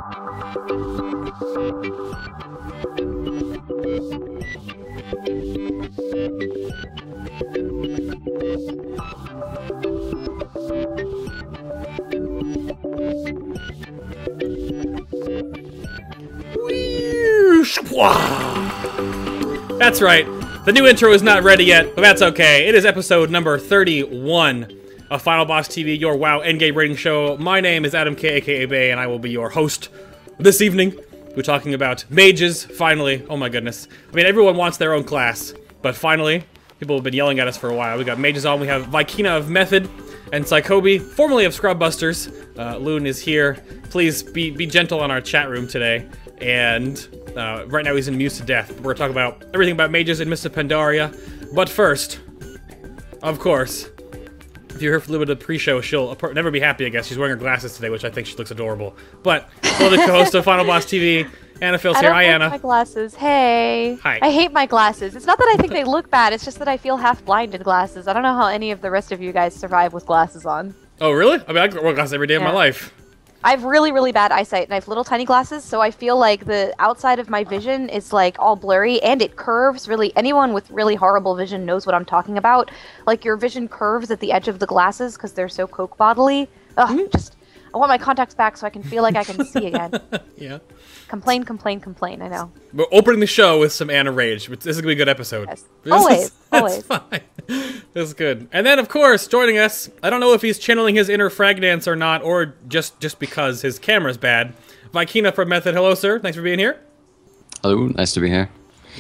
That's right. The new intro is not ready yet, but that's okay. It is episode number 31 of FinalBossTV, your WoW Endgame rating show. My name is Adam K, aka Bay, and I will be your host this evening. We're talking about mages, finally. Oh my goodness. I mean, everyone wants their own class, but finally, people have been yelling at us for a while. We got mages on. We have Vykina of Method and Cycobi, formerly of Scrubbusters. Loon is here. Please be gentle on our chat room today. And right now he's amused to death. We're going to talk about everything about mages in Mr. Pandaria. But first, of course, if you heard a little bit of the pre-show, she'll never be happy, I guess. She's wearing her glasses today, which I think she looks adorable. But, well, the co-host of FinalBossTV, Anna Phil's here. Hi, Anna. My glasses. Hey. Hi. I hate my glasses. It's not that I think they look bad. It's just that I feel half blind in glasses. I don't know how any of the rest of you guys survive with glasses on. Oh, really? I mean, I wear glasses every day of my life. I have really, really bad eyesight, and I have little tiny glasses, so I feel like the outside of my vision is like all blurry, and it curves. Really, anyone with really horrible vision knows what I'm talking about. Like your vision curves at the edge of the glasses because they're so Coke bottly. Ugh, I want my contacts back so I can feel like I can see again. Yeah. Complain, complain, complain. I know. We're opening the show with some Anna Rage. This is gonna be a good episode. Yes. Always. That's fine. This is good. And then, of course, joining us, I don't know if he's channeling his inner frag dance or not, or just because his camera's bad. Vykina from Method. Hello, sir. Thanks for being here. Hello. Nice to be here.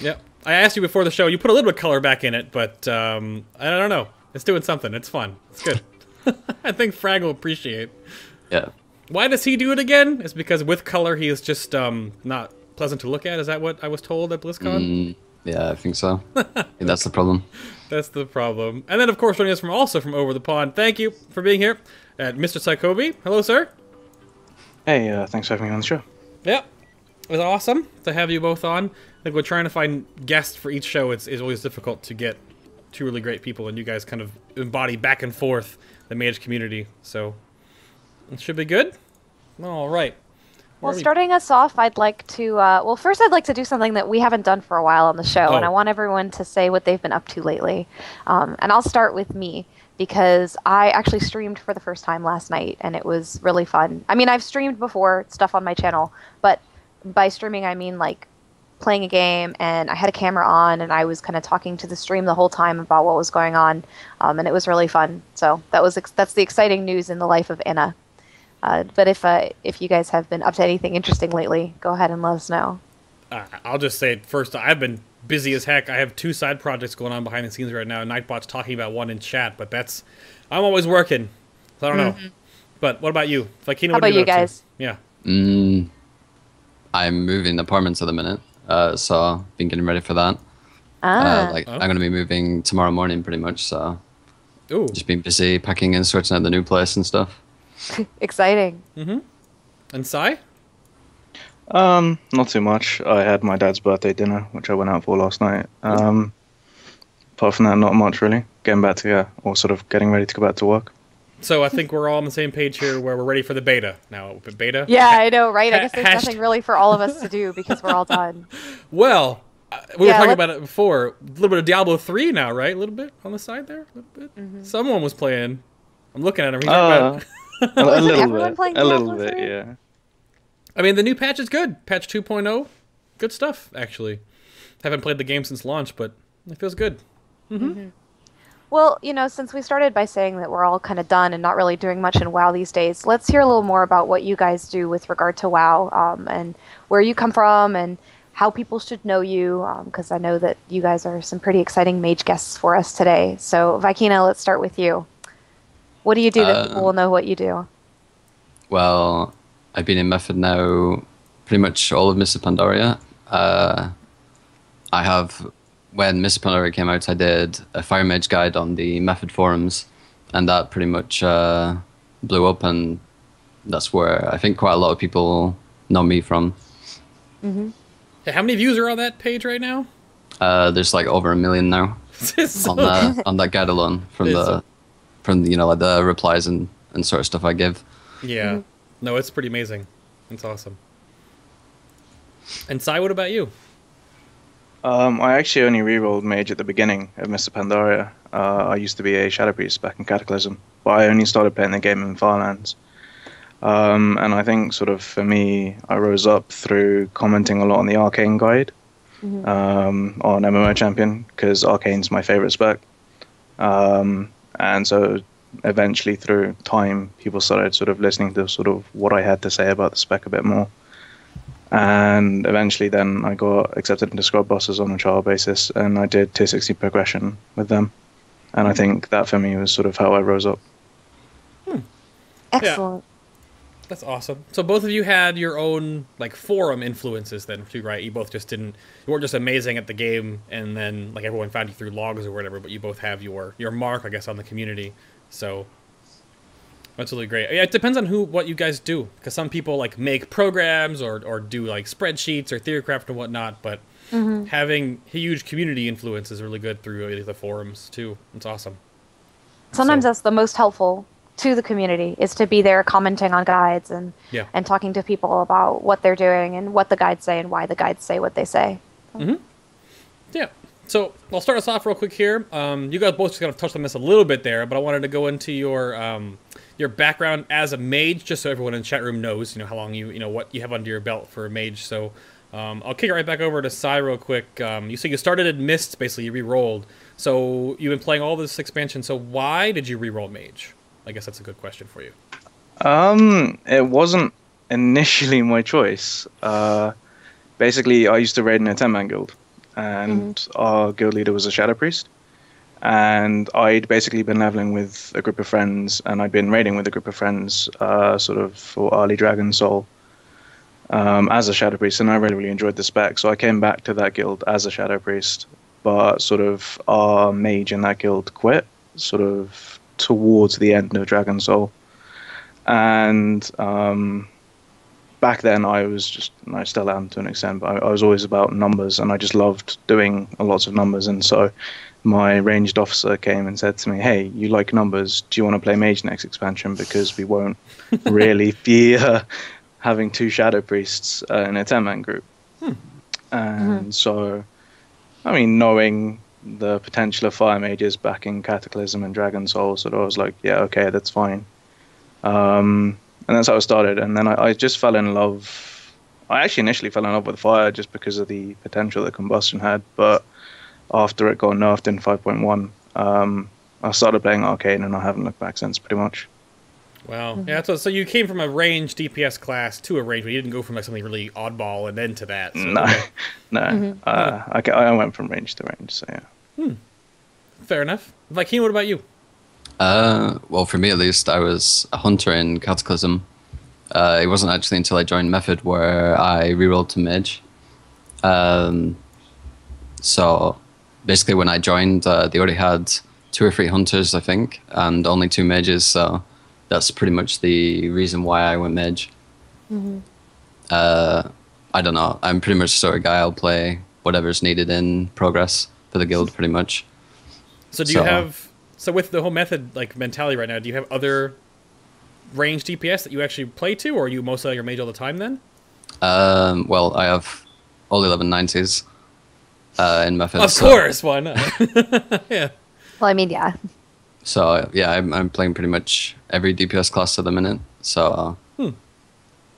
Yep. I asked you before the show. You put a little bit of color back in it, but I don't know. It's doing something. It's fun. It's good. I think Frag will appreciate. Yeah. Why does he do it again? It's because with color he is just not pleasant to look at. Is that what I was told at BlizzCon? Yeah, I think so. I think that's the problem. That's the problem. And then, of course, joining us from over the pond. Thank you for being here, at Mr. Cycobi. Hello, sir. Hey, thanks for having me on the show. Yep. It was awesome to have you both on. I think we're trying to find guests for each show. It's always difficult to get two really great people, and you guys kind of embody back and forth the Mage community. So it should be good. All right. Well, starting us off, I'd like to, well, first I'd like to do something that we haven't done for a while on the show, and I want everyone to say what they've been up to lately. And I'll start with me, because I actually streamed for the first time last night, and it was really fun. I mean, I've streamed before, stuff on my channel, but by streaming I mean, like, playing a game, and I had a camera on, and I was kind of talking to the stream the whole time about what was going on, and it was really fun. So that's the exciting news in the life of Anna. But if you guys have been up to anything interesting lately, go ahead and let us know. I'll just say first, I've been busy as heck. I have 2 side projects going on behind the scenes right now. Nightbot's talking about one in chat, but I'm always working, so I don't know. But what about you? Vykina, how about you guys? Yeah. I'm moving apartments at the minute, so I've been getting ready for that. I'm going to be moving tomorrow morning pretty much, so just been busy packing and sorting out the new place and stuff. Exciting. And Sai? Not too much. I had my dad's birthday dinner, which I went out for last night. Apart from that, not much really. Getting back to, or sort of getting ready to go back to work. So I think we're all on the same page here where we're ready for the beta. Now, beta? Yeah, I know, right? I guess there's nothing really for all of us to do because we're all done. Well, we were talking about it before. A little bit of Diablo 3 now, right? A little bit on the side there? A little bit? Someone was playing. I'm looking at him. He's a little bit, yeah. I mean, the new patch is good. Patch 2.0, good stuff, actually. Haven't played the game since launch, but it feels good. Well, you know, since we started by saying that we're all kind of done and not really doing much in WoW these days, let's hear a little more about what you guys do with regard to WoW, and where you come from and how people should know you, because I know that you guys are some pretty exciting mage guests for us today. So, Vykina, let's start with you. What do you do that people will know what you do? Well, I've been in Method now pretty much all of Mr. Pandaria. I have, when Mr. Pandaria came out, I did a Fire Mage guide on the Method forums, and that pretty much blew up, and that's where I think quite a lot of people know me from. How many views are on that page right now? There's like over 1 million now on that guide alone from you know, like the replies and sort of stuff I give. Yeah. No, it's pretty amazing. It's awesome. And Sai, what about you? I actually only rerolled Mage at the beginning of Mr. Pandaria. I used to be a Shadow Priest back in Cataclysm, but I only started playing the game in Firelands. And I think sort of for me, I rose up through commenting a lot on the Arcane guide on MMO Champion, because Arcane's my favorite spec. And so eventually through time, people started sort of listening to sort of what I had to say about the spec a bit more. And eventually then I got accepted into Scrub Bosses on a trial basis, and I did tier 60 progression with them. And I think that for me was sort of how I rose up. Excellent. Yeah. That's awesome. So both of you had your own like forum influences then too, right? You both just you weren't just amazing at the game and then like everyone found you through logs or whatever, but you both have your mark, I guess, on the community. So that's really great. Yeah, it depends on what you guys do, because some people like make programs or do like spreadsheets or theorycraft and whatnot, but having huge community influence is really good through the forums too. It's awesome. Sometimes that's the most helpful to the community, is to be there commenting on guides and talking to people about what they're doing and what the guides say and why the guides say what they say. Yeah. So I'll start us off real quick here. You guys both just kind of touched on this a little bit there, but I wanted to go into your background as a mage, just so everyone in the chat room knows, how long what you have under your belt for a mage. So I'll kick it right back over to Sai real quick. You said you started at Mists, basically you re-rolled. So you've been playing all this expansion. So why did you re-roll mage? I guess that's a good question for you. It wasn't initially my choice. Basically, I used to raid in a 10-man guild, and our guild leader was a Shadow Priest. And I'd basically been leveling with a group of friends, and I'd been raiding with a group of friends, sort of for early Dragon Soul, as a Shadow Priest, and I really, really enjoyed the spec. So I came back to that guild as a Shadow Priest, but sort of our mage in that guild quit, sort of towards the end of Dragon Soul. And back then I still am to an extent, but I was always about numbers, and I just loved doing lots of numbers. And so my ranged officer came and said to me, "Hey, you like numbers, do you want to play mage next expansion, because we won't really be having two Shadow Priests in a 10-man group." And so, I mean, knowing the potential of fire mages back in Cataclysm and Dragon Soul, so I was like, yeah, okay, that's fine. And that's how it started. And then I just fell in love. I actually initially fell in love with fire just because of the potential that combustion had, but after it got nerfed in 5.1, I started playing Arcane, and I haven't looked back since, pretty much. Wow. Yeah, so you came from a ranged DPS class to a range, but you didn't go from like something really oddball and then to that. So, no. I went from range to range, so yeah. Fair enough. Vykina, what about you? Well, for me at least, I was a hunter in Cataclysm. It wasn't actually until I joined Method where I rerolled to Mage. So basically when I joined, they already had 2 or 3 hunters, I think, and only 2 mages, so that's pretty much the reason why I went Mage. I don't know, I'm pretty much the sort of guy, I'll play whatever's needed in progress for the guild, pretty much. So do you have, with the whole Method like mentality right now, do you have other ranged DPS that you actually play to, or are you mostly your mage all the time then? Well, I have all 1190s in Method. Of course, why not? Yeah. Well, I mean, yeah. So yeah, I'm playing pretty much every DPS class at the minute. So, and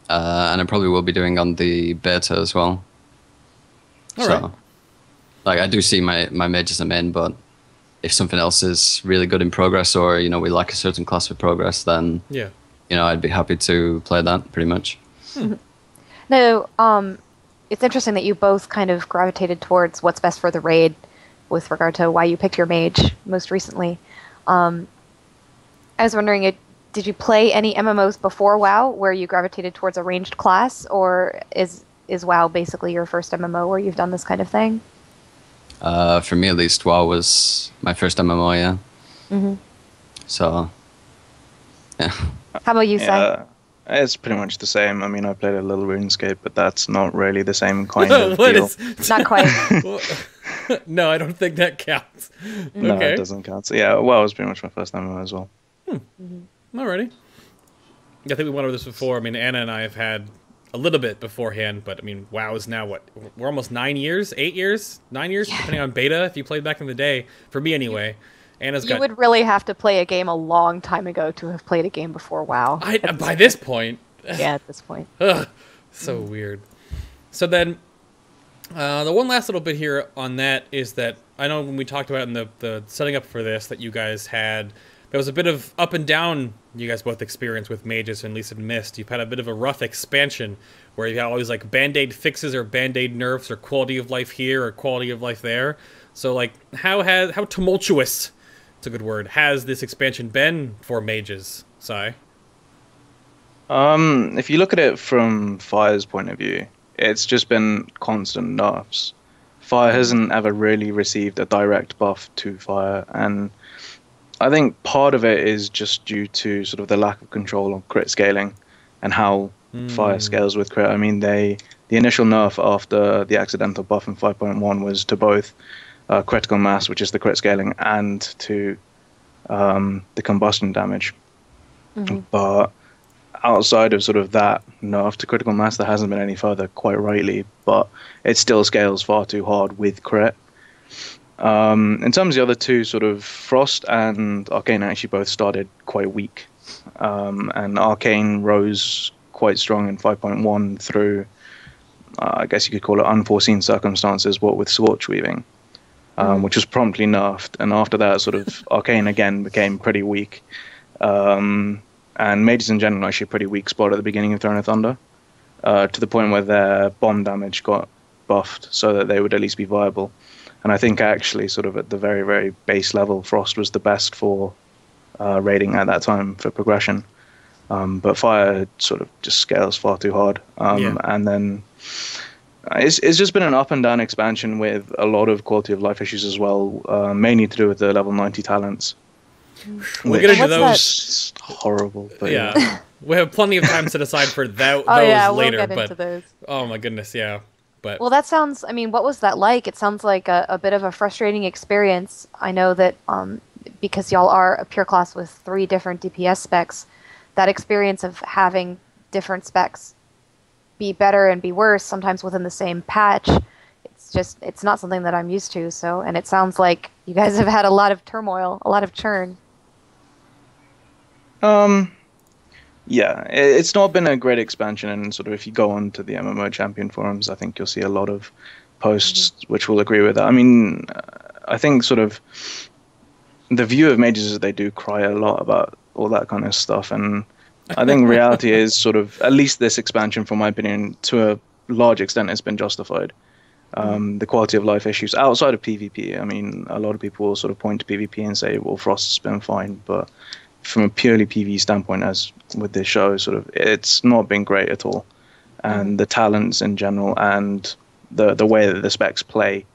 I probably will be doing on the beta as well. Right. Like I do see my mage as a main, but if something else is really good in progress, or we like a certain class of progress, then I'd be happy to play that pretty much. No, it's interesting that you both kind of gravitated towards what's best for the raid with regard to why you picked your mage most recently. I was wondering, did you play any MMOs before WoW where you gravitated towards a ranged class, or is WoW basically your first MMO where you've done this kind of thing? For me at least, WoW was my first MMO, yeah. So, yeah. How about you, Sai? It's pretty much the same. I mean, I played a little RuneScape, but that's not really the same kind of deal. Not quite. No, I don't think that counts. No, okay. It doesn't count. So, yeah, WoW was pretty much my first MMO as well. Alrighty. I think we went over this before. I mean, Anna and I have had a little bit beforehand, but I mean, WoW is now what, we're almost 9 years, 8 years, 9 years, depending on beta. If you played back in the day, for me anyway. You would really have to play a game a long time ago to have played a game before WoW. By this point. Yeah, at this point. Ugh, so weird. So then, the one last little bit here on that is that I know when we talked about in the setting up for this that you guys had, there was a bit of up and down you guys both experienced with Mages and at least in Mist. You've had a bit of a rough expansion where you have always like Band-Aid fixes or Band-Aid nerfs or quality of life here or quality of life there. So like, how tumultuous, it's a good word, has this expansion been for Mages, Si? If you look at it from Fire's point of view, it's just been constant nerfs. Fire hasn't ever really received a direct buff to Fire, and I think part of it is just due to sort of the lack of control on crit scaling and how Fire scales with crit. I mean, the initial nerf after the accidental buff in 5.1 was to both critical mass, which is the crit scaling, and to the combustion damage. But outside of sort of that nerf to critical mass, there hasn't been any further, quite rightly, but it still scales far too hard with crit. In terms of the other two, sort of Frost and Arcane actually both started quite weak. And Arcane rose quite strong in 5.1 through, I guess you could call it unforeseen circumstances, what with Scorch Weaving, which was promptly nerfed. And after that, sort of Arcane again became pretty weak. And Mages in general actually a pretty weak spot at the beginning of Throne of Thunder, to the point where their bomb damage got buffed so that they would at least be viable. And I think actually sort of at the very, very base level, Frost was the best for raiding at that time for progression. But Fire sort of just scales far too hard. And then it's just been an up and down expansion with a lot of quality of life issues as well, mainly to do with the level 90 talents. We'll get into those. Horrible. But yeah. We have plenty of time set aside for those we'll later. Get into those. Oh my goodness, yeah. But well, that sounds, I mean, what was that like? It sounds like a bit of a frustrating experience. I know that because y'all are a pure class with 3 different DPS specs, that experience of having different specs be better and be worse, sometimes within the same patch, it's not something that I'm used to. So, and it sounds like you guys have had a lot of turmoil, a lot of churn. Yeah, it's not been a great expansion, and sort of if you go on to the MMO Champion forums, I think you'll see a lot of posts which will agree with that. I mean, I think sort of the view of Mages is that they do cry a lot about all that kind of stuff, and I think reality is sort of, at least this expansion, from my opinion, to a large extent has been justified. The quality of life issues outside of PvP, I mean, a lot of people will sort of point to PvP and say, well, Frost's been fine, but from a purely PvE standpoint, as with this show, sort of, it's not been great at all. And the talents in general and the way that the specs play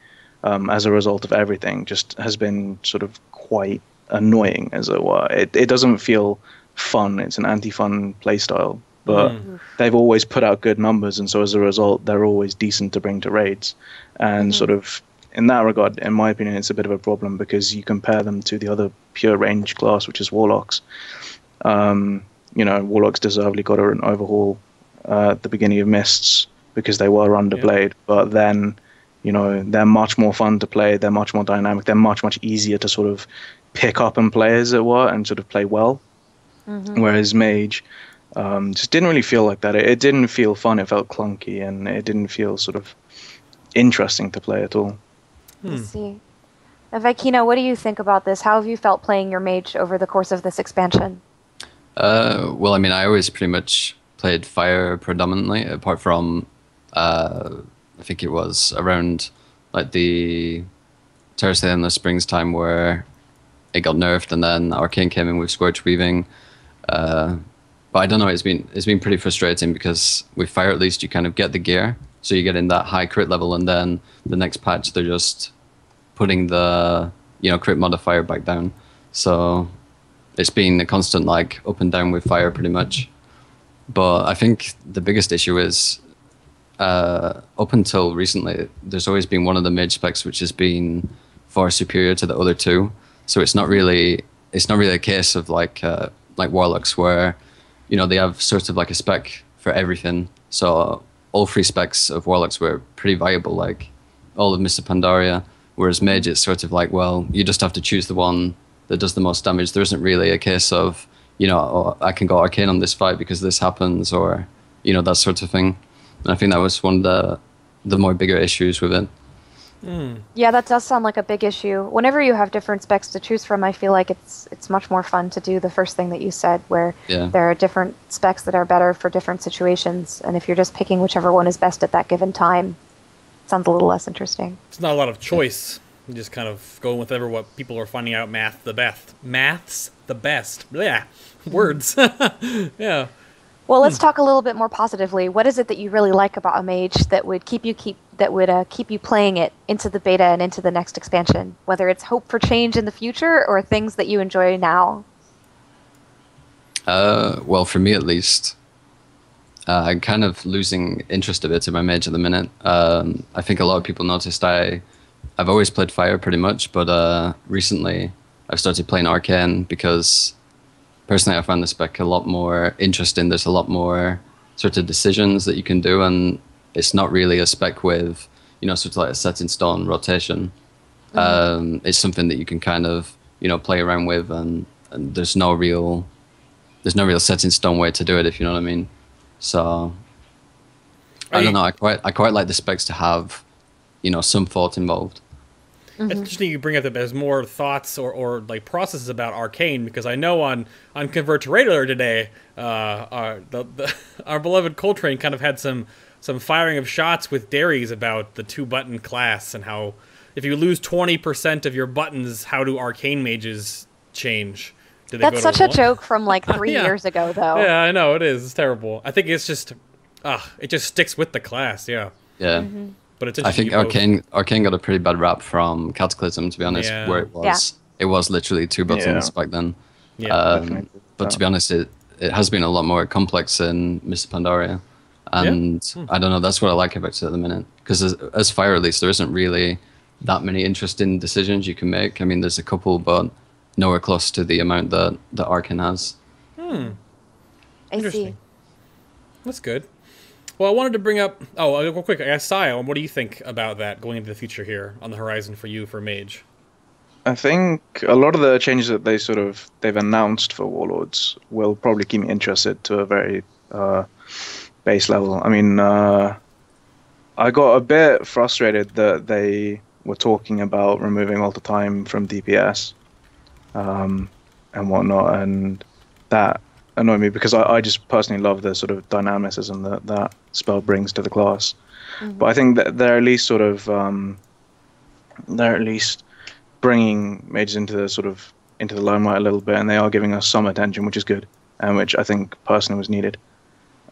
as a result of everything just has been sort of quite annoying, as it were. It doesn't feel fun. It's an anti-fun playstyle, but they've always put out good numbers, and so as a result, they're always decent to bring to raids. And sort of, in that regard, in my opinion, it's a bit of a problem because you compare them to the other pure range class, which is Warlocks. You know, Warlocks deservedly got an overhaul at the beginning of Mists because they were underplayed, but then, you know, they're much more fun to play, they're much more dynamic, they're much, much easier to sort of pick up and play, as it were, and sort of play well. Whereas Mage just didn't really feel like that. It didn't feel fun, it felt clunky, and it didn't feel sort of interesting to play at all. Let's see. Vykina, what do you think about this? How have you felt playing your Mage over the course of this expansion? Well, I mean, I always pretty much played Fire predominantly, apart from, I think it was around like the Terrace of the Endless Springs time where it got nerfed, and then Arcane came in with Scorch Weaving. But I don't know, it's been pretty frustrating because with Fire at least you kind of get the gear, so you get in that high crit level, and then the next patch they're just putting the, you know, crit modifier back down. So it's been a constant like up and down with Fire pretty much. But I think the biggest issue is up until recently there's always been one of the Mage specs which has been far superior to the other two. So it's not really a case of like Warlocks where, you know, they have sort of like a spec for everything. So all three specs of Warlocks were pretty viable, like all of Mr. Pandaria. Whereas Mage, it's sort of like, well, you just have to choose the one that does the most damage. There isn't really a case of, oh, I can go Arcane on this fight because this happens, or, that sort of thing. And I think that was one of the more bigger issues with it. Yeah, that does sound like a big issue. Whenever you have different specs to choose from, I feel like it's much more fun to do the first thing that you said, where there are different specs that are better for different situations, and if you're just picking whichever one is best at that given time, it sounds a little less interesting. It's not a lot of choice. You just kind of go with what people are finding out. Math's the best. Yeah, words. Yeah. Well, let's talk a little bit more positively. What is it that you really like about a mage that would keep you playing it into the beta and into the next expansion? Whether it's hope for change in the future or things that you enjoy now. Well, for me at least, I'm kind of losing interest a bit in my mage at the minute. I think a lot of people noticed I've always played fire pretty much, but recently I've started playing Arcane because personally I find the spec a lot more interesting. There's a lot more sort of decisions that you can do, and it's not really a spec with, sort of like a set in stone rotation. It's something that you can kind of, play around with, and there's no real set in stone way to do it, if you know what I mean. So I don't know. I quite like the specs to have, some thought involved. It's interesting you bring up that there's more thoughts or like processes about Arcane, because I know on Convert to Radar today, our beloved Coltrane kind of had some firing of shots with Darius about the 2-button class and how if you lose 20% of your buttons, how do Arcane mages change? That's such a joke from like 3 years ago, though. Yeah, I know, it is. It's terrible. I think it's just, it just sticks with the class, yeah. Yeah. But it's I think Arcane got a pretty bad rap from Cataclysm, to be honest, where it was literally 2 buttons back then. Yeah, but to be honest, it has been a lot more complex in Mr. Pandaria. And I don't know, that's what I like about it at the minute. Because as Fire, at least, there isn't really that many interesting decisions you can make. I mean, there's a couple, but nowhere close to the amount that Arcane has. I see. That's good. Well, I wanted to bring up... Oh, real quick, I guess, Sia, what do you think about that going into the future here on the horizon for you, for Mage? I think a lot of the changes that they've announced for Warlords will probably keep me interested to a very base level. I mean, I got a bit frustrated that they were talking about removing Alter Time from DPS and whatnot, and that annoyed me because I just personally love the sort of dynamicism that spell brings to the class. But I think that they're at least bringing mages into the limelight a little bit, and they are giving us some attention, which is good, and which I think personally was needed.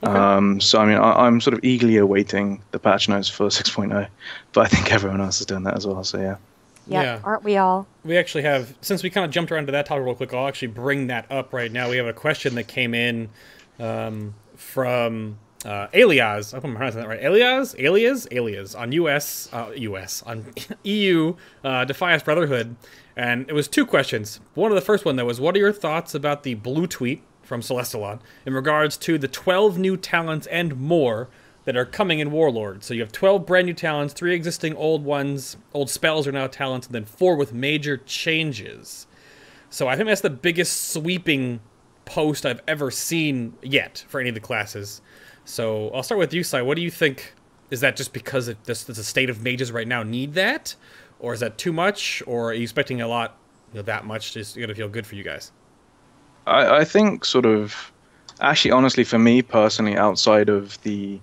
Okay. So I mean, I'm sort of eagerly awaiting the patch notes for 6.0, but I think everyone else is doing that as well. So yeah. Yeah, aren't we all? We actually have, since we kind of jumped around to that topic real quick, I'll actually bring that up right now. We have a question that came in from Alias. I hope I'm pronouncing that right. Alias on on EU Defias Brotherhood. And it was 2 questions. One of the first one, though, was what are your thoughts about the blue tweet from Celestalon in regards to the 12 new talents and more that are coming in Warlord? So you have 12 brand new talents, 3 existing old ones, old spells are now talents, and then 4 with major changes. So I think that's the biggest sweeping post I've ever seen yet for any of the classes. So I'll start with you, Sai. What do you think? Is that just because the state of mages right now need that? Or is that too much? Or are you expecting a lot, that much? Just going to feel good for you guys? I think actually, honestly, for me personally, outside of the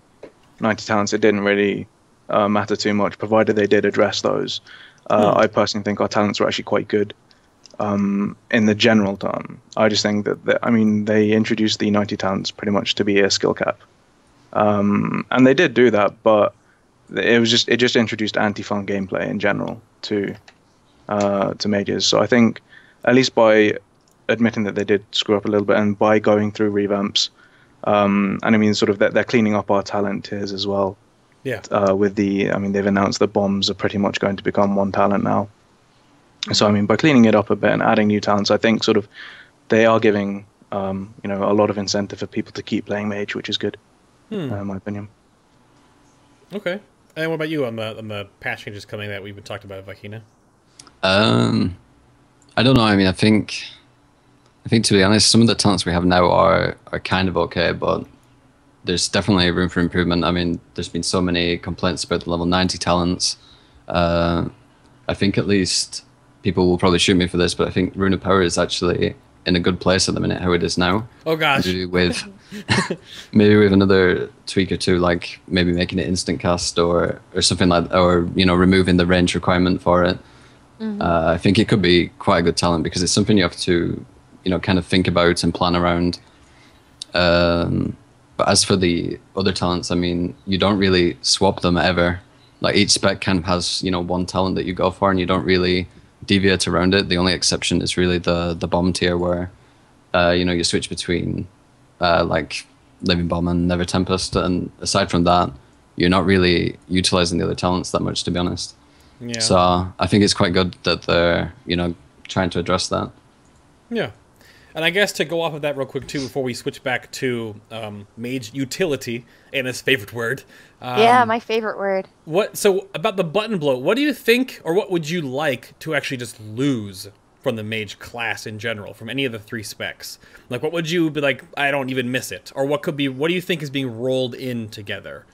90 talents, it didn't really matter too much, provided they did address those. I personally think our talents were actually quite good in the general term. I just think that they introduced the 90 talents pretty much to be a skill cap. And they did do that, but it just introduced anti-fun gameplay in general to mages. So I think, at least by admitting that they did screw up a little bit, and by going through revamps, and I mean, they're cleaning up our talent tiers as well. Yeah. They've announced that bombs are pretty much going to become 1 talent now. So I mean, by cleaning it up a bit and adding new talents, I think they are giving a lot of incentive for people to keep playing Mage, which is good. in my opinion. Okay. And what about you on the patch changes coming that we've been talking about, Vykina? I don't know. I mean, I think to be honest, some of the talents we have now are kind of okay, but there's definitely room for improvement. I mean, there's been so many complaints about the level 90 talents. I think at least people will probably shoot me for this, but I think Rune of Power is actually in a good place at the minute, how it is now. Oh gosh. Maybe with another tweak or two, like maybe making it instant cast or something like, or removing the range requirement for it. I think it could be quite a good talent because it's something you have to kind of think about and plan around. But as for the other talents, I mean, you don't really swap them ever. Like each spec kind of has one talent that you go for, and you don't really deviate around it. The only exception is really the bomb tier, where you switch between like Living Bomb and Never Tempest, and aside from that, you're not really utilizing the other talents that much, to be honest. Yeah. So I think it's quite good that they're trying to address that. Yeah. And I guess to go off of that real quick too, before we switch back to Mage utility, Anna's favorite word. Yeah, my favorite word. So about the button bloat, what do you think, or what would you like to actually just lose from the Mage class in general, from any of the 3 specs? Like, what would you be like, I don't even miss it? Or what do you think is being rolled in together?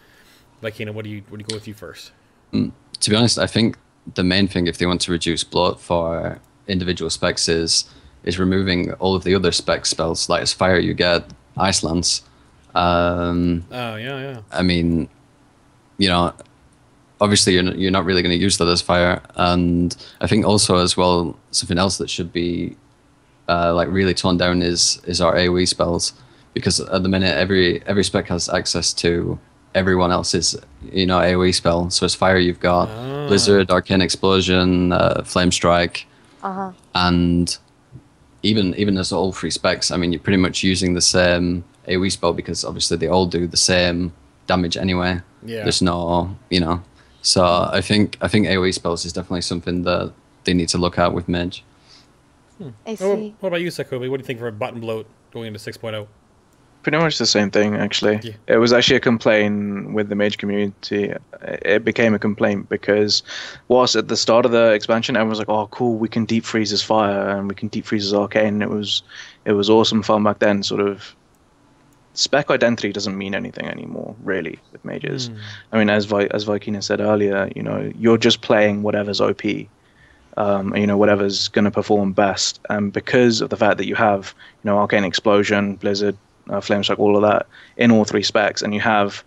Like, what do you go with you first? To be honest, I think the main thing, if they want to reduce bloat for individual specs, is removing all of the other spec spells. Like as fire, you get Ice Lance. Yeah. I mean, obviously you're not really going to use that as fire. And I think also as well, something else that should be like really toned down is our AoE spells, because at the minute every spec has access to everyone else's AoE spell. So as fire, you've got Blizzard, Arcane Explosion, Flame Strike, and even as all 3 specs, I mean, you're pretty much using the same AoE spell, because obviously they all do the same damage anyway. Yeah. There's no, So I think AoE spells is definitely something that they need to look at with Mage. I see. What about you, Cycobi? What do you think for a button bloat going into 6.0? Pretty much the same thing, actually. Yeah. It was actually a complaint with the Mage community. It became a complaint because whilst at the start of the expansion, everyone was like, oh, cool, we can deep freeze his fire and we can deep freeze his arcane. It was awesome fun back then. Sort of spec identity doesn't mean anything anymore, really, with mages. I mean, as Vykina said earlier, you're just playing whatever's OP. Whatever's going to perform best. And because of the fact that you have, Arcane Explosion, Blizzard, Flame Strike, all of that in all 3 specs, and you have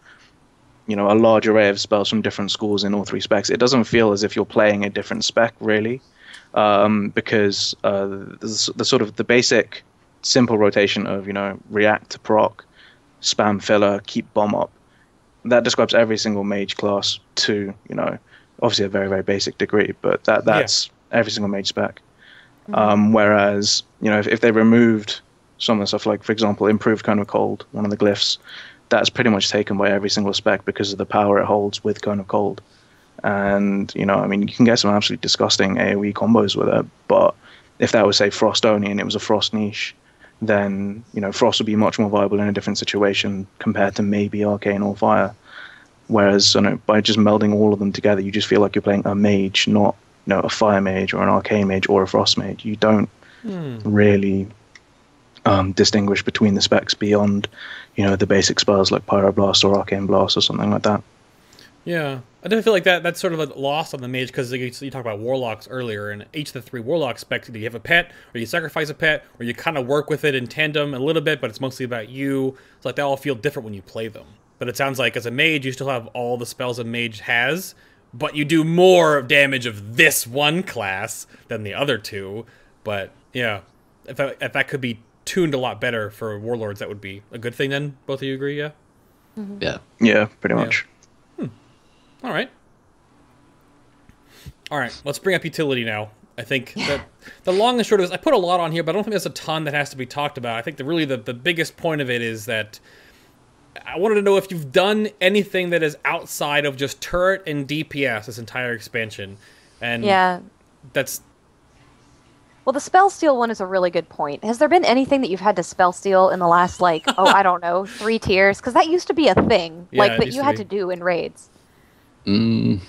a large array of spells from different schools in all 3 specs, it doesn't feel as if you're playing a different spec, really, because the sort of the basic simple rotation of react to proc, spam filler, keep bomb up, that describes every single mage class to obviously a very, very basic degree, but that's every single mage spec. Whereas if they removed some of the stuff, like, for example, improved Cone of Cold, one of the glyphs, that's pretty much taken by every single spec because of the power it holds with Cone of Cold. And, I mean, you can get some absolutely disgusting AoE combos with it, but if that was, say, Frost only and it was a Frost niche, then, Frost would be much more viable in a different situation compared to maybe Arcane or Fire. Whereas, by just melding all of them together, you just feel like you're playing a mage, not, a Fire mage or an Arcane mage or a Frost mage. You don't really distinguish between the specs beyond, the basic spells like Pyroblast or Arcane Blast or something like that. Yeah, I definitely feel like that's sort of a loss on the mage, because you talked about warlocks earlier, and each of the 3 warlock specs, you have a pet, or you sacrifice a pet, or you kind of work with it in tandem a little bit, but it's mostly about you. It's like they all feel different when you play them. But it sounds like as a mage, you still have all the spells a mage has, but you do more damage of this one class than the other 2. But yeah, if that could be tuned a lot better for warlords, that would be a good thing then. Both of you agree, yeah? Yeah, pretty much. All right, let's bring up utility now. I think that the long and short is, I put a lot on here, but I don't think there's a ton that has to be talked about. I think the biggest point of it is that I wanted to know if you've done anything that is outside of just turret and DPS this entire expansion. And yeah, that's... Well, the spell steal one is a really good point. Has there been anything that you've had to spell steal in the last, like, I don't know, 3 tiers? Because that used to be a thing, Yeah, it that used you to had be. to do in raids. Not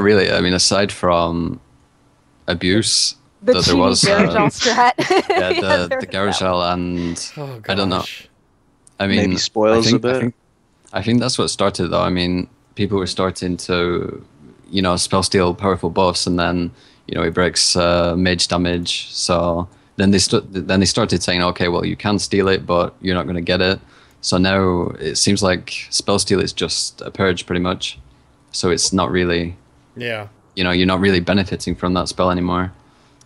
really. I mean, aside from abuse, The there cheating was Garagel strat. the there was that one. Garagel, and Oh, I don't know. gosh. I mean, Maybe spoils a bit. I think that's what started though. I mean, people were starting to, spell steal powerful buffs, and then it breaks mage damage. So then they started saying, okay, well, you can steal it, but you're not going to get it. So now it seems like spell steal is just a purge, pretty much. So it's not really, Yeah. you're not really benefiting from that spell anymore.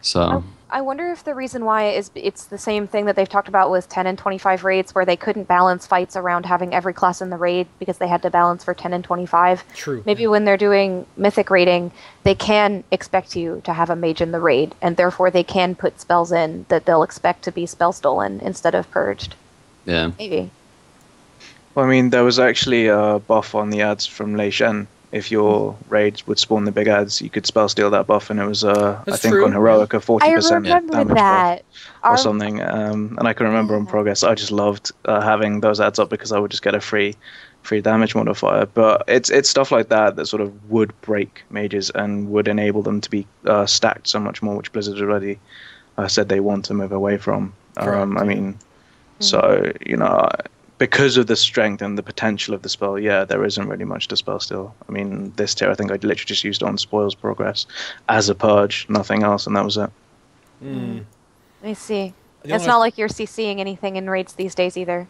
So. I wonder if the reason why is it's the same thing that they've talked about with 10 and 25 raids, where they couldn't balance fights around having every class in the raid because they had to balance for 10 and 25. True. Maybe when they're doing mythic raiding, they can expect you to have a mage in the raid, and therefore they can put spells in that they'll expect to be spell stolen instead of purged. Yeah. Maybe. Well, I mean, there was actually a buff on the ads from Lei Shen. If your raids would spawn the big ads, you could spell steal that buff, and it was, I think, true. on heroic, a 40% I remember damage that. buff or something. And I can remember on progress, I just loved having those ads up because I would just get a free damage modifier. But it's stuff like that sort of would break mages and would enable them to be stacked so much more, which Blizzard already said they want to move away from. Correct. I mean, so because of the strength and the potential of the spell, there isn't really much to spell steal. I mean, this tier, I think I literally just used it on spoils progress as a purge, nothing else, and that was it. Mm. I see. The It's only- not like you're CCing anything in raids these days either.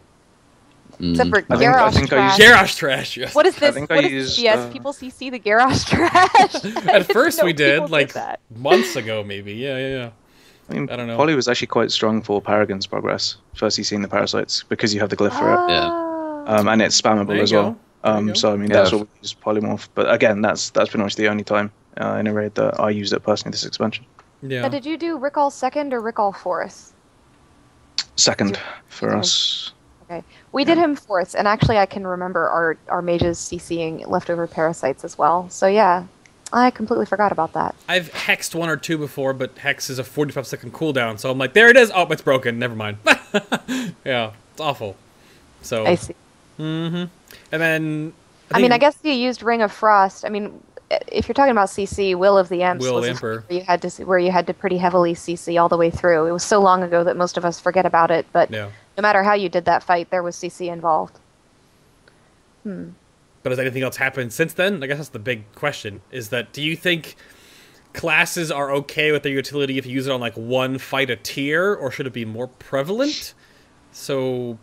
Mm. Except for I think Garrosh I trash. used- Garrosh trash, yes. What is I this? think What I is used, yes, people CC the Garrosh trash. At first No, we people did, like, that. months ago, maybe. Yeah. I mean, I don't know. Poly was actually quite strong for Paragon's progress. First, you seen the parasites because you have the glyph for it. Yeah. And it's spammable There you as well. go. There you go. So I mean, that's what we use polymorph. But again, that's pretty much the only time in a raid that I used it personally this expansion. Yeah. Now, did you do Rickall second or Rickall fourth? Second for Okay. us. Okay, we did him fourth, and actually, I can remember our mages CCing leftover parasites as well. So yeah, I completely forgot about that. I've hexed 1 or 2 before, but hex is a 45-second cooldown, so I'm like, there it is. Oh, it's broken. Never mind. Yeah, it's awful. So. I see. Mm-hmm. And then. I mean, I guess you used Ring of Frost. I mean, if you're talking about CC, Will of the Imps Will was Emperor. where you had to pretty heavily CC all the way through. It was so long ago that most of us forget about it, but Yeah. no matter how you did that fight, there was CC involved. But has anything else happened since then? I guess that's the big question. Is that, do you think classes are okay with their utility if you use it on, like, one fight a tier, or should it be more prevalent? So,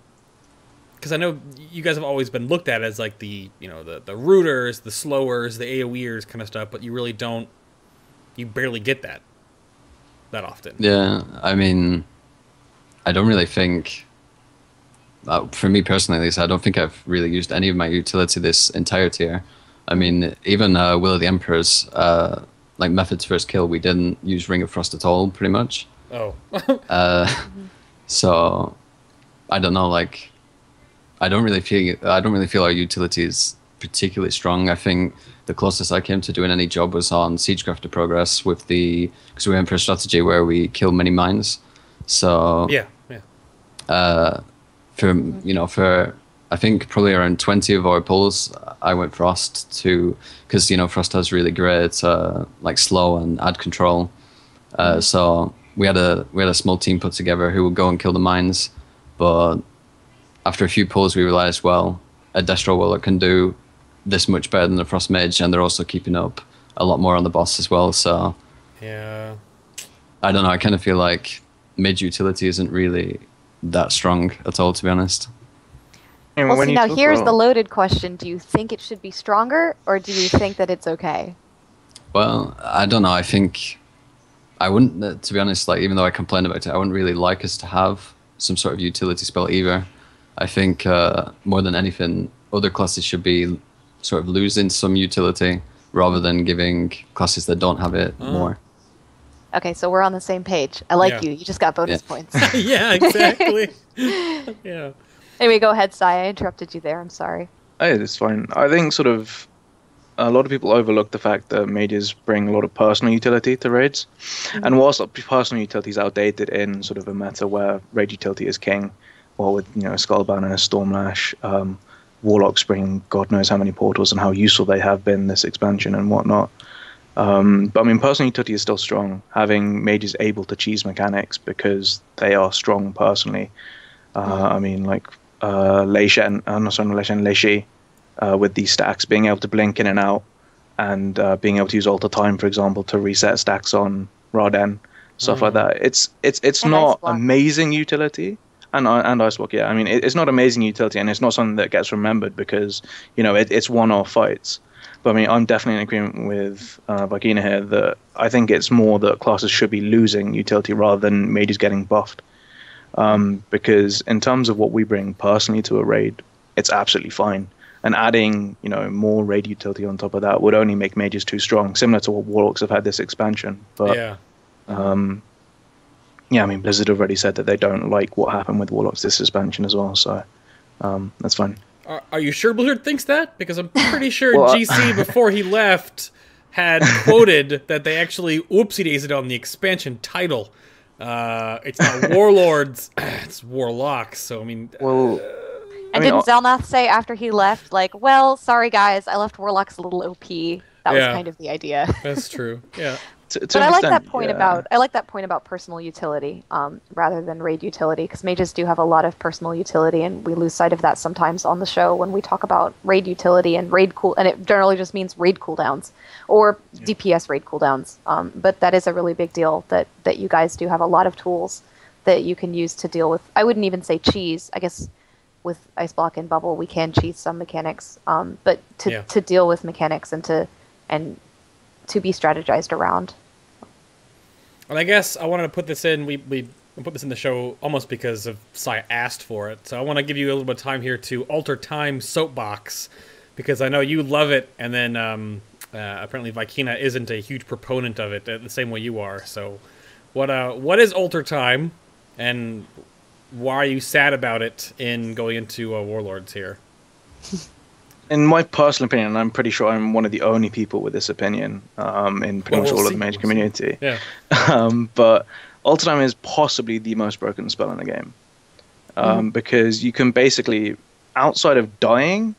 because I know you guys have always been looked at as, like, the rooters, the slowers, the AoEers kind of stuff, but you really don't, you barely get that often. Yeah, I mean, I don't really think, for me personally at least, I don't think I've really used any of my utility this entire tier. I mean, even Will of the Emperor's, like Method's first kill, we didn't use Ring of Frost at all, pretty much. Oh. So, I don't know, like, I don't really feel our utility is particularly strong. I think the closest I came to doing any job was on Siegecrafter progress because we went for a strategy where we kill many mines. So Yeah. for I think probably around 20 of our pulls, I went Frost because Frost has really great like slow and ad control. So we had a small team put together who would go and kill the mines, but after a few pulls we realized, well, a Destro Warlock can do this much better than the Frost Mage, and they're also keeping up a lot more on the boss as well. So Yeah. I don't know, I kind of feel like Mage utility isn't really that strong at all, to be honest. And Well, when see, you now talk here's the about- loaded question. Do you think it should be stronger, or do you think that it's okay? Well, I don't know. I think I wouldn't, to be honest, like, even though I complain about it, I wouldn't really like us to have some sort of utility spell either. I think more than anything, other classes should be sort of losing some utility rather than giving classes that don't have it more. Okay, so we're on the same page. I like Yeah. you. You just got bonus Yeah. points. Yeah, exactly. Yeah. Anyway, go ahead, Sai. I interrupted you there. I'm sorry. Hey, it's fine. I think sort of a lot of people overlook the fact that mages bring a lot of personal utility to raids. And whilst personal utility is outdated in sort of a meta where raid utility is king, or with a Skullbound and a Stormlash, Warlocks bring God knows how many portals and how useful they have been this expansion and whatnot. But I mean, personal utility is still strong. Having mages able to cheese mechanics because they are strong personally. I mean, like Lei Shen, with these stacks, being able to blink in and out, and being able to use Alter Time, for example, to reset stacks on Raden, stuff like that. It's not amazing utility, and Ice Block, yeah. I mean, it's not amazing utility, and it's not something that gets remembered because it's one-off fights. But I mean, I'm definitely in agreement with Vykina here that I think it's more that classes should be losing utility rather than mages getting buffed. Because in terms of what we bring personally to a raid, it's absolutely fine. And adding, more raid utility on top of that would only make mages too strong, similar to what Warlocks have had this expansion. But yeah, I mean, Blizzard already said that they don't like what happened with Warlocks this expansion as well, so that's fine. Are you sure Blizzard thinks that? Because I'm pretty sure GC, before he left, had quoted that they actually oopsie-daisied on the expansion title. It's not Warlords, it's Warlocks, so I mean... And didn't Zelnath say after he left, like, well, sorry guys, I left Warlocks a little OP. That was kind of the idea. That's true, yeah. But I like that point about personal utility rather than raid utility, because mages do have a lot of personal utility, and we lose sight of that sometimes on the show when we talk about raid utility and and it generally just means raid cooldowns or DPS raid cooldowns. But that is a really big deal that you guys do have a lot of tools that you can use to deal with. I wouldn't even say cheese. I guess with Ice Block and Bubble we can cheese some mechanics, but to deal with mechanics and to be strategized around. And I guess I wanted to put this in. We put this in the show almost because of Sai asked for it. So I want to give you a little bit of time here to alter time soapbox, because I know you love it, and then apparently Vykina isn't a huge proponent of it the same way you are. So what is alter time, and why are you sad about it in going into Warlords here? In my personal opinion, and I'm pretty sure I'm one of the only people with this opinion in pretty much all of the Mage community. Yeah. But Alter Time is possibly the most broken spell in the game. Because you can basically, outside of dying,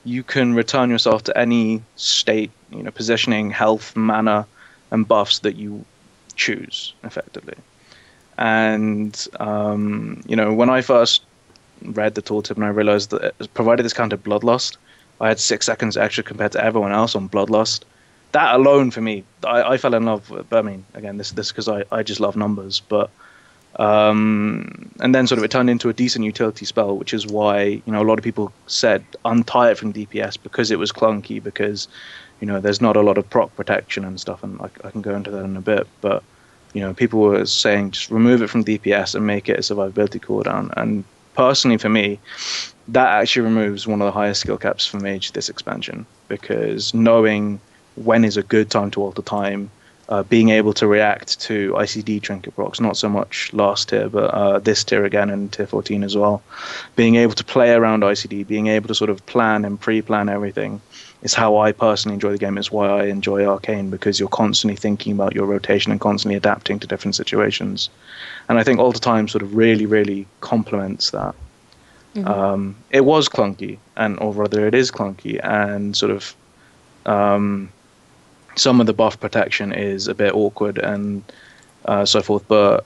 you can return yourself to any state, positioning, health, mana, and buffs that you choose, effectively. And, when I first read the tooltip and I realized that it provided this counter Bloodlust, I had 6 seconds extra compared to everyone else on Bloodlust. That alone, for me, I fell in love with. I mean, again, this because I just love numbers. But and then sort of it turned into a decent utility spell, which is why a lot of people said untie it from DPS because it was clunky, because there's not a lot of proc protection and stuff, and I can go into that in a bit. But people were saying just remove it from DPS and make it a survivability cooldown. And personally, for me, that actually removes one of the highest skill caps for Mage this expansion, because knowing when is a good time to alter time, being able to react to ICD trinket procs, not so much last tier, but this tier again and tier 14 as well, being able to play around ICD, being able to sort of plan and pre-plan everything is how I personally enjoy the game. It's why I enjoy Arcane, because you're constantly thinking about your rotation and constantly adapting to different situations. And I think Alter Time sort of really, really complements that. It was clunky, or rather it is clunky, and sort of some of the buff protection is a bit awkward and so forth, but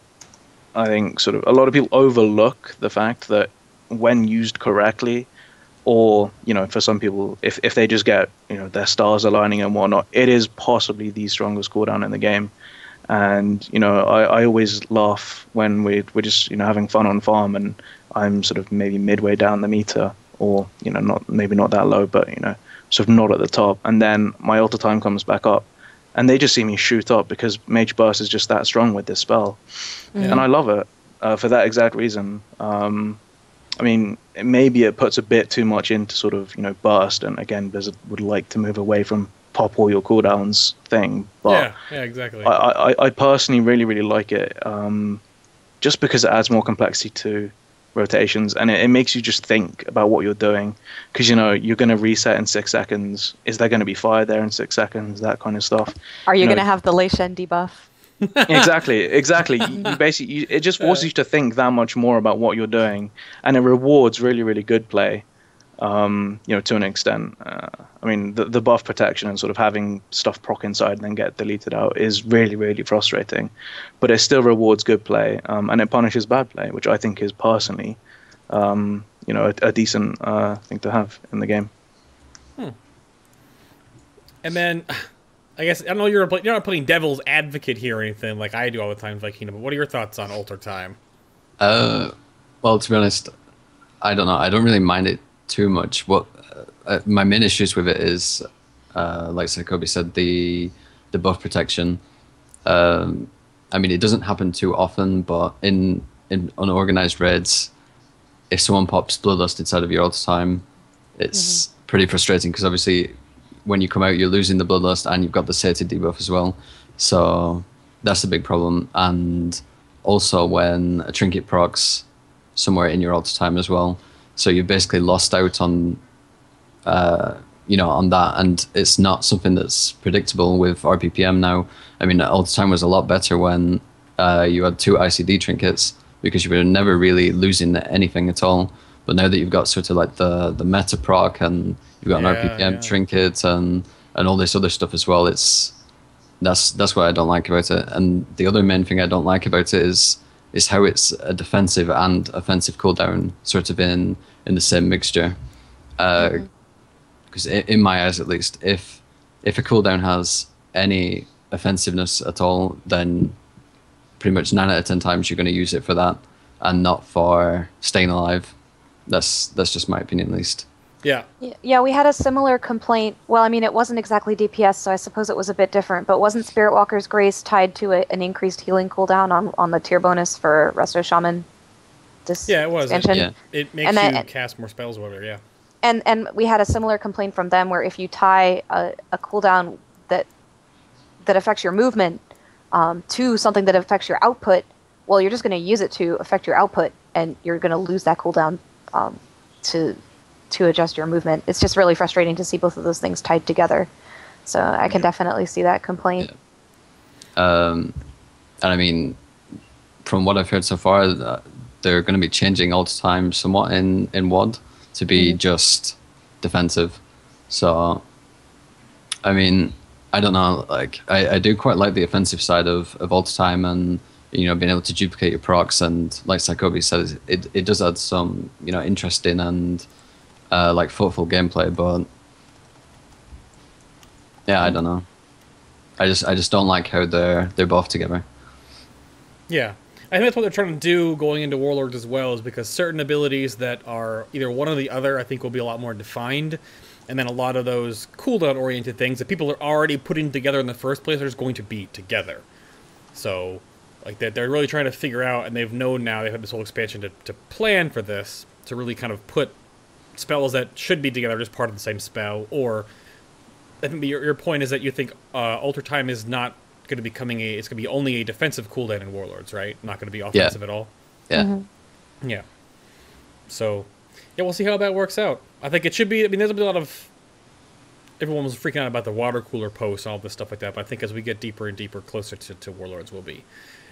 I think sort of a lot of people overlook the fact that when used correctly, or for some people, if they just get their stars aligning and whatnot, it is possibly the strongest cooldown in the game. And I always laugh when we're just having fun on farm, and I'm sort of maybe midway down the meter, or not that low, but sort of not at the top, and then my alter time comes back up, and they just see me shoot up because Mage Burst is just that strong with this spell. And I love it for that exact reason. I mean, maybe it puts a bit too much into sort of burst, and again, Blizzard would like to move away from pop all your cooldowns thing, but yeah, exactly. I personally really, really like it, just because it adds more complexity to rotations, and it makes you just think about what you're doing, because you're going to reset in 6 seconds. Is there going to be fire there in 6 seconds? That kind of stuff. Are you going to have the Lei Shen debuff? Exactly. You basically, it just forces you to think that much more about what you're doing, and it rewards really, really good play. To an extent. I mean, the buff protection and sort of having stuff proc inside and then get deleted out is really, really frustrating. But it still rewards good play, and it punishes bad play, which I think is personally, a decent thing to have in the game. And then, I guess, I don't know, you're not putting devil's advocate here or anything like I do all the time, Vykina, but what are your thoughts on Alter Time? Well, to be honest, I don't know. I don't really mind it too much. What my main issues with it is, like Cycobi said, the buff protection. I mean, it doesn't happen too often, but in unorganized raids, if someone pops Bloodlust inside of your Alter Time, it's pretty frustrating, because obviously when you come out, you're losing the Bloodlust and you've got the Sated debuff as well. So that's a big problem. And also when a trinket procs somewhere in your Alter Time as well. So you've basically lost out on, on that, and it's not something that's predictable with RPPM now. I mean, Alter Time was a lot better when you had 2 ICD trinkets, because you were never really losing anything at all. But now that you've got sort of like the meta proc, and you've got an RPPM trinket and all this other stuff as well, that's what I don't like about it. And the other main thing I don't like about it is how it's a defensive and offensive cooldown sort of in the same mixture. Because in my eyes, at least, if a cooldown has any offensiveness at all, then pretty much 9 out of 10 times you're going to use it for that and not for staying alive. That's just my opinion, at least. Yeah. Yeah, we had a similar complaint. Well, I mean, it wasn't exactly DPS, so I suppose it was a bit different, but wasn't Spirit Walker's Grace tied to an increased healing cooldown on the tier bonus for Resto Shaman? Yeah, it was. Expansion? It makes you cast more spells or whatever, yeah. And we had a similar complaint from them, where if you tie a cooldown that affects your movement to something that affects your output, well, you're just going to use it to affect your output, and you're going to lose that cooldown to adjust your movement. It's just really frustrating to see both of those things tied together. So I can definitely see that complaint. Yeah. And I mean, from what I've heard so far, they're going to be changing Alter Time somewhat in WoD to be just defensive. So, I mean, I don't know. Like, I do quite like the offensive side of Alter Time, and being able to duplicate your procs, and like Cycobi says, it does add some interesting and like thoughtful gameplay. But yeah, I don't know. I just don't like how they're both together. Yeah. I think that's what they're trying to do going into Warlords as well, is because certain abilities that are either one or the other, I think, will be a lot more defined. And then a lot of those cooldown-oriented things that people are already putting together in the first place are just going to be together. So, like, they're really trying to figure out, and they've known now, they've had this whole expansion to plan for this, to really kind of put spells that should be together just part of the same spell. Or, I think your point is that you think Alter Time is not going to be it's going to be only a defensive cooldown in Warlords, right? Not going to be offensive at all. Yeah. Yeah. So, yeah, we'll see how that works out. I think it should be. I mean, there's a lot of. Everyone was freaking out about the water cooler posts and all this stuff like that. But I think as we get deeper and deeper closer to Warlords,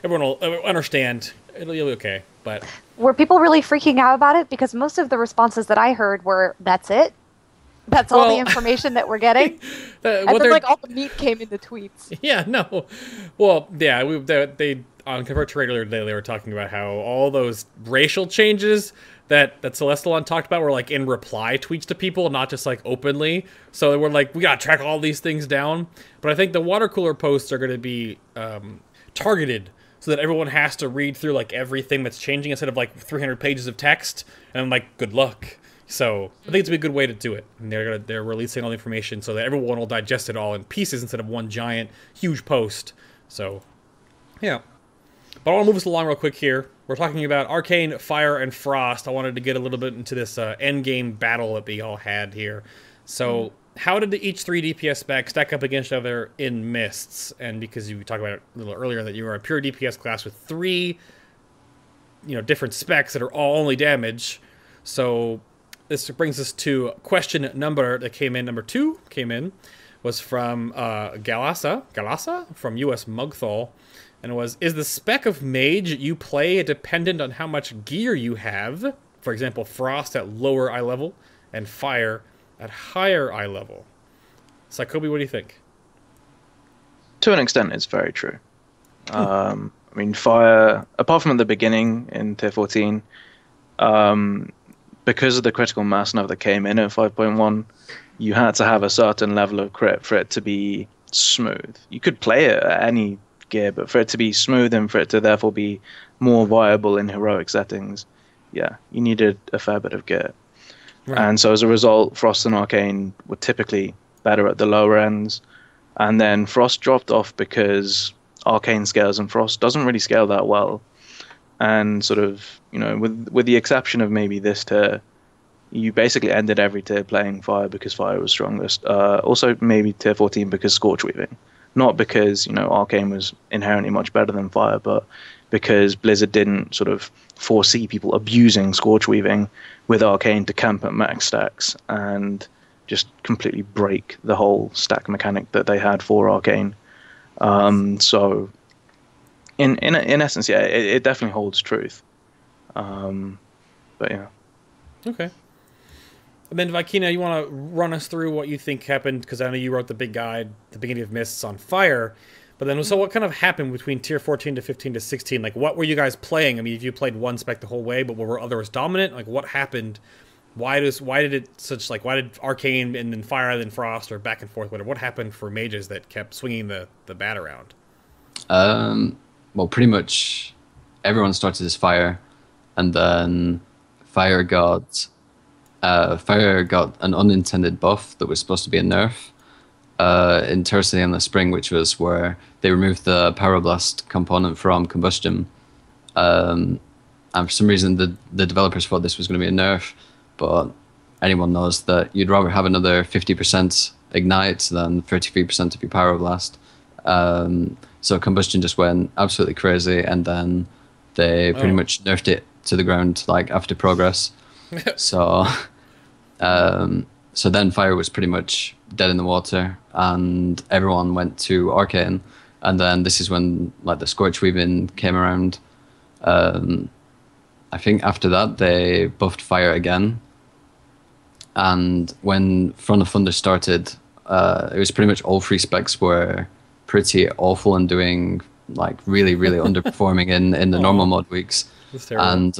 everyone will understand. It'll be okay. But were people really freaking out about it? Because most of the responses that I heard were, "That's it. That's all the information that we're getting." And then, like, all the meat came in the tweets. Yeah, no. Well, yeah, they on Convert to Raid earlier today, they were talking about how all those racial changes that Celestalon talked about were, like, in reply tweets to people, not just, like, openly. So we're like, we gotta track all these things down. But I think the water cooler posts are going to be targeted so that everyone has to read through, like, everything that's changing instead of, like, 300 pages of text. And I'm like, good luck. So I think it's a good way to do it. And they're releasing all the information so that everyone will digest it all in pieces instead of one giant, huge post. So, yeah. But I want to move us along real quick here. We're talking about Arcane, Fire, and Frost. I wanted to get a little bit into this endgame battle that we all had here. So, how did each 3 DPS specs stack up against each other in Mists? And because you talked about it a little earlier that you were a pure DPS class with 3 different specs that are all only damage. So this brings us to question number two was from Galassa from US Mugthal, and it was, is the spec of Mage you play dependent on how much gear you have? For example, Frost at lower eye level and Fire at higher eye level. Cycobi, what do you think? To an extent, it's very true. I mean, Fire, apart from at the beginning in Tier 14, because of the critical mass now that came in at 5.1, you had to have a certain level of crit for it to be smooth. You could play it at any gear, but for it to be smooth and for it to therefore be more viable in heroic settings, yeah, you needed a fair bit of gear. Right. And so as a result, Frost and Arcane were typically better at the lower ends. And then Frost dropped off because Arcane scales and Frost doesn't really scale that well. And sort of, with the exception of maybe this tier, you basically ended every tier playing Fire because Fire was strongest. Also maybe Tier 14 because Scorch Weaving. Not because, Arcane was inherently much better than Fire, but because Blizzard didn't sort of foresee people abusing Scorch Weaving with Arcane to camp at max stacks and just completely break the whole stack mechanic that they had for Arcane. So in essence, yeah, it definitely holds truth. But yeah. Okay. And then Vykina, you want to run us through what you think happened, because I know you wrote the big guide, the beginning of Mists on Fire. But then, so what kind of happened between Tier 14 to 15 to 16? Like, what were you guys playing? I mean, if you played one spec the whole way, but were others dominant? Like, what happened? Why did Arcane and then Fire and then Frost, or back and forth, whatever? What happened for mages that kept swinging the bat around? Well, pretty much everyone started as Fire, and then Fire got an unintended buff that was supposed to be a nerf in Terra in the Spring, which was where they removed the Pyroblast component from Combustion. And for some reason, the developers thought this was going to be a nerf, but anyone knows that you'd rather have another 50% Ignite than 33% of your Pyroblast. So Combustion just went absolutely crazy, and then they pretty much nerfed it to the ground like after Progress. So then Fire was pretty much dead in the water, and everyone went to Arcane. And then this is when like the Scorch Weaving came around. I think after that they buffed Fire again. And when Front of Thunder started, it was pretty much all three specs were pretty awful and doing like really, really underperforming in the normal mod weeks. And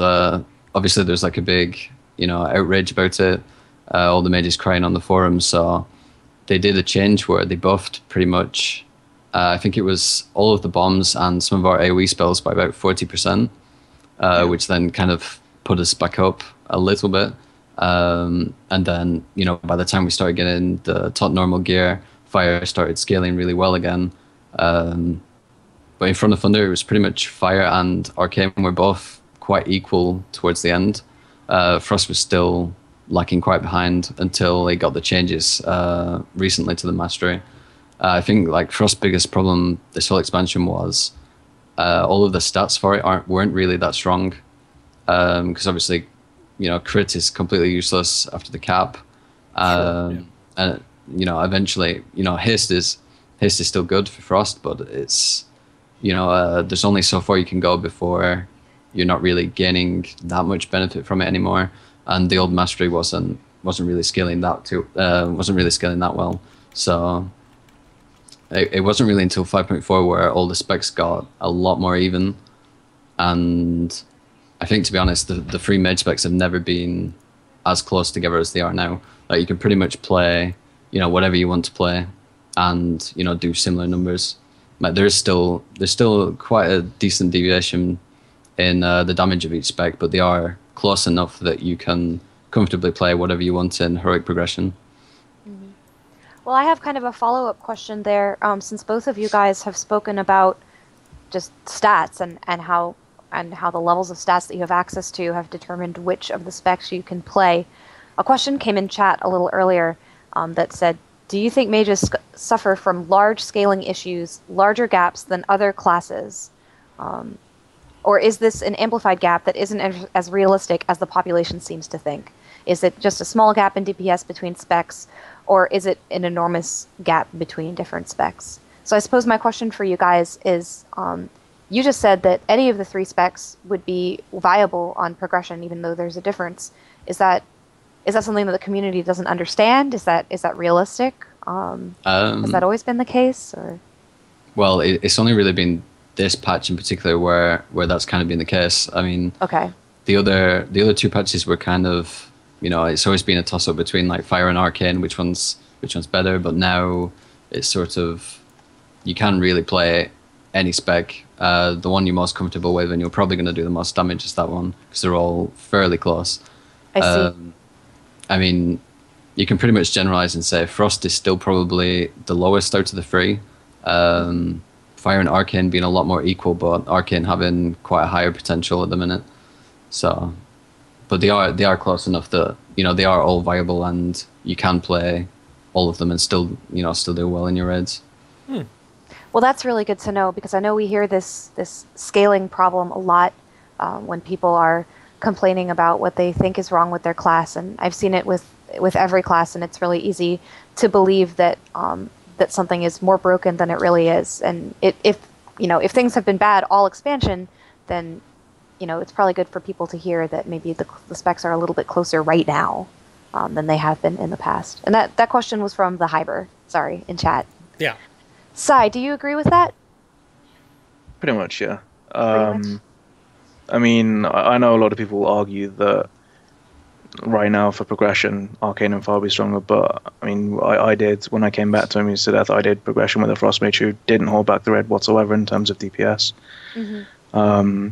obviously there's like a big outrage about it. All the mages crying on the forums. So they did a change where they buffed pretty much, I think it was all of the bombs and some of our AoE spells by about 40%, which then kind of put us back up a little bit. And then, by the time we started getting the top normal gear, Fire started scaling really well again. But in Front of Thunder, it was pretty much Fire and Arcane were both quite equal towards the end. Frost was still lacking quite behind until they got the changes recently to the Mastery. I think like Frost's biggest problem this whole expansion was all of the stats for it weren't really that strong, because obviously crit is completely useless after the cap, and eventually haste is still good for Frost, but it's there's only so far you can go before you're not really gaining that much benefit from it anymore. And the old Mastery wasn't really scaling that well. So it wasn't really until 5.4 where all the specs got a lot more even. And I think, to be honest, the three mage specs have never been as close together as they are now. Like, you can pretty much play, whatever you want to play, and do similar numbers. Like, there's still quite a decent deviation in the damage of each spec, but they are close enough that you can comfortably play whatever you want in heroic progression. Mm-hmm. Well, I have kind of a follow-up question there, since both of you guys have spoken about just stats and how the levels of stats that you have access to have determined which of the specs you can play. A question came in chat a little earlier that said, do you think mages suffer from large scaling issues, larger gaps than other classes? or is this an amplified gap that isn't as realistic as the population seems to think? Is it just a small gap in DPS between specs, or is it an enormous gap between different specs? So I suppose my question for you guys is, you just said that any of the 3 specs would be viable on progression, even though there's a difference. Is that something that the community doesn't understand? Is that realistic? Has that always been the case? Or? Well, it's only really been this patch in particular where that's kind of been the case. I mean, okay. The other 2 patches were kind of, it's always been a toss up between like Fire and Arcane, which one's better. But now it's sort of, you can really play any spec. The one you're most comfortable with and you're probably going to do the most damage is that one, because they're all fairly close. I see. I mean, you can pretty much generalize and say Frost is still probably the lowest out of the 3. Fire and Arcane being a lot more equal, but Arcane having quite a higher potential at the minute. So, but they are close enough that they are all viable, and you can play all of them and still do well in your raids. Well, that's really good to know, because I know we hear this scaling problem a lot when people are complaining about what they think is wrong with their class, and I've seen it with every class, and it's really easy to believe that that something is more broken than it really is. And if things have been bad all expansion, then it's probably good for people to hear that maybe the specs are a little bit closer right now than they have been in the past. And that question was from the Hyber, in chat. Yeah. Sai, do you agree with that? Pretty much, yeah. Pretty much. I mean, I know a lot of people argue that right now for progression, Arcane and Fire will be stronger, but I mean, I did, when I came back to Amused to Death, I did progression with a Frost Mage who didn't hold back the red whatsoever in terms of DPS. Mm-hmm.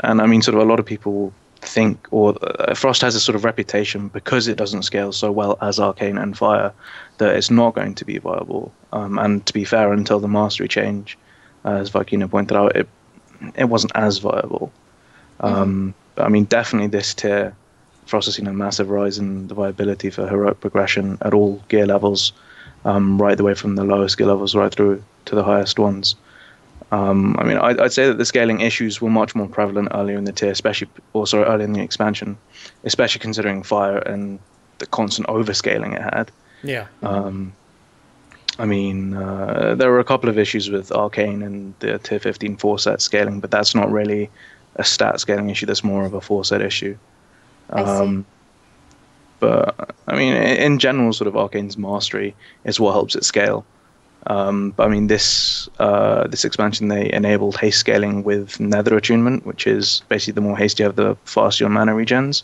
And I mean, sort of a lot of people think, or Frost has a sort of reputation because it doesn't scale so well as Arcane and Fire, that it's not going to be viable. And to be fair, until the mastery change, as Vykina pointed out, it wasn't as viable. But I mean, definitely this tier, Frost has seen a massive rise in the viability for heroic progression at all gear levels, right the way from the lowest gear levels right through to the highest ones. I mean, I'd say that the scaling issues were much more prevalent earlier in the tier, earlier in the expansion, especially considering Fire and the constant overscaling it had. Yeah. I mean, there were a couple of issues with Arcane and the tier 15 4-set scaling, but that's not really a stat scaling issue. That's more of a 4-set issue. I see. But I mean, in general, sort of Arcane's mastery is what helps it scale. But I mean, this expansion, they enabled haste scaling with Nether attunement, which is basically the more haste you have, the faster your mana regens,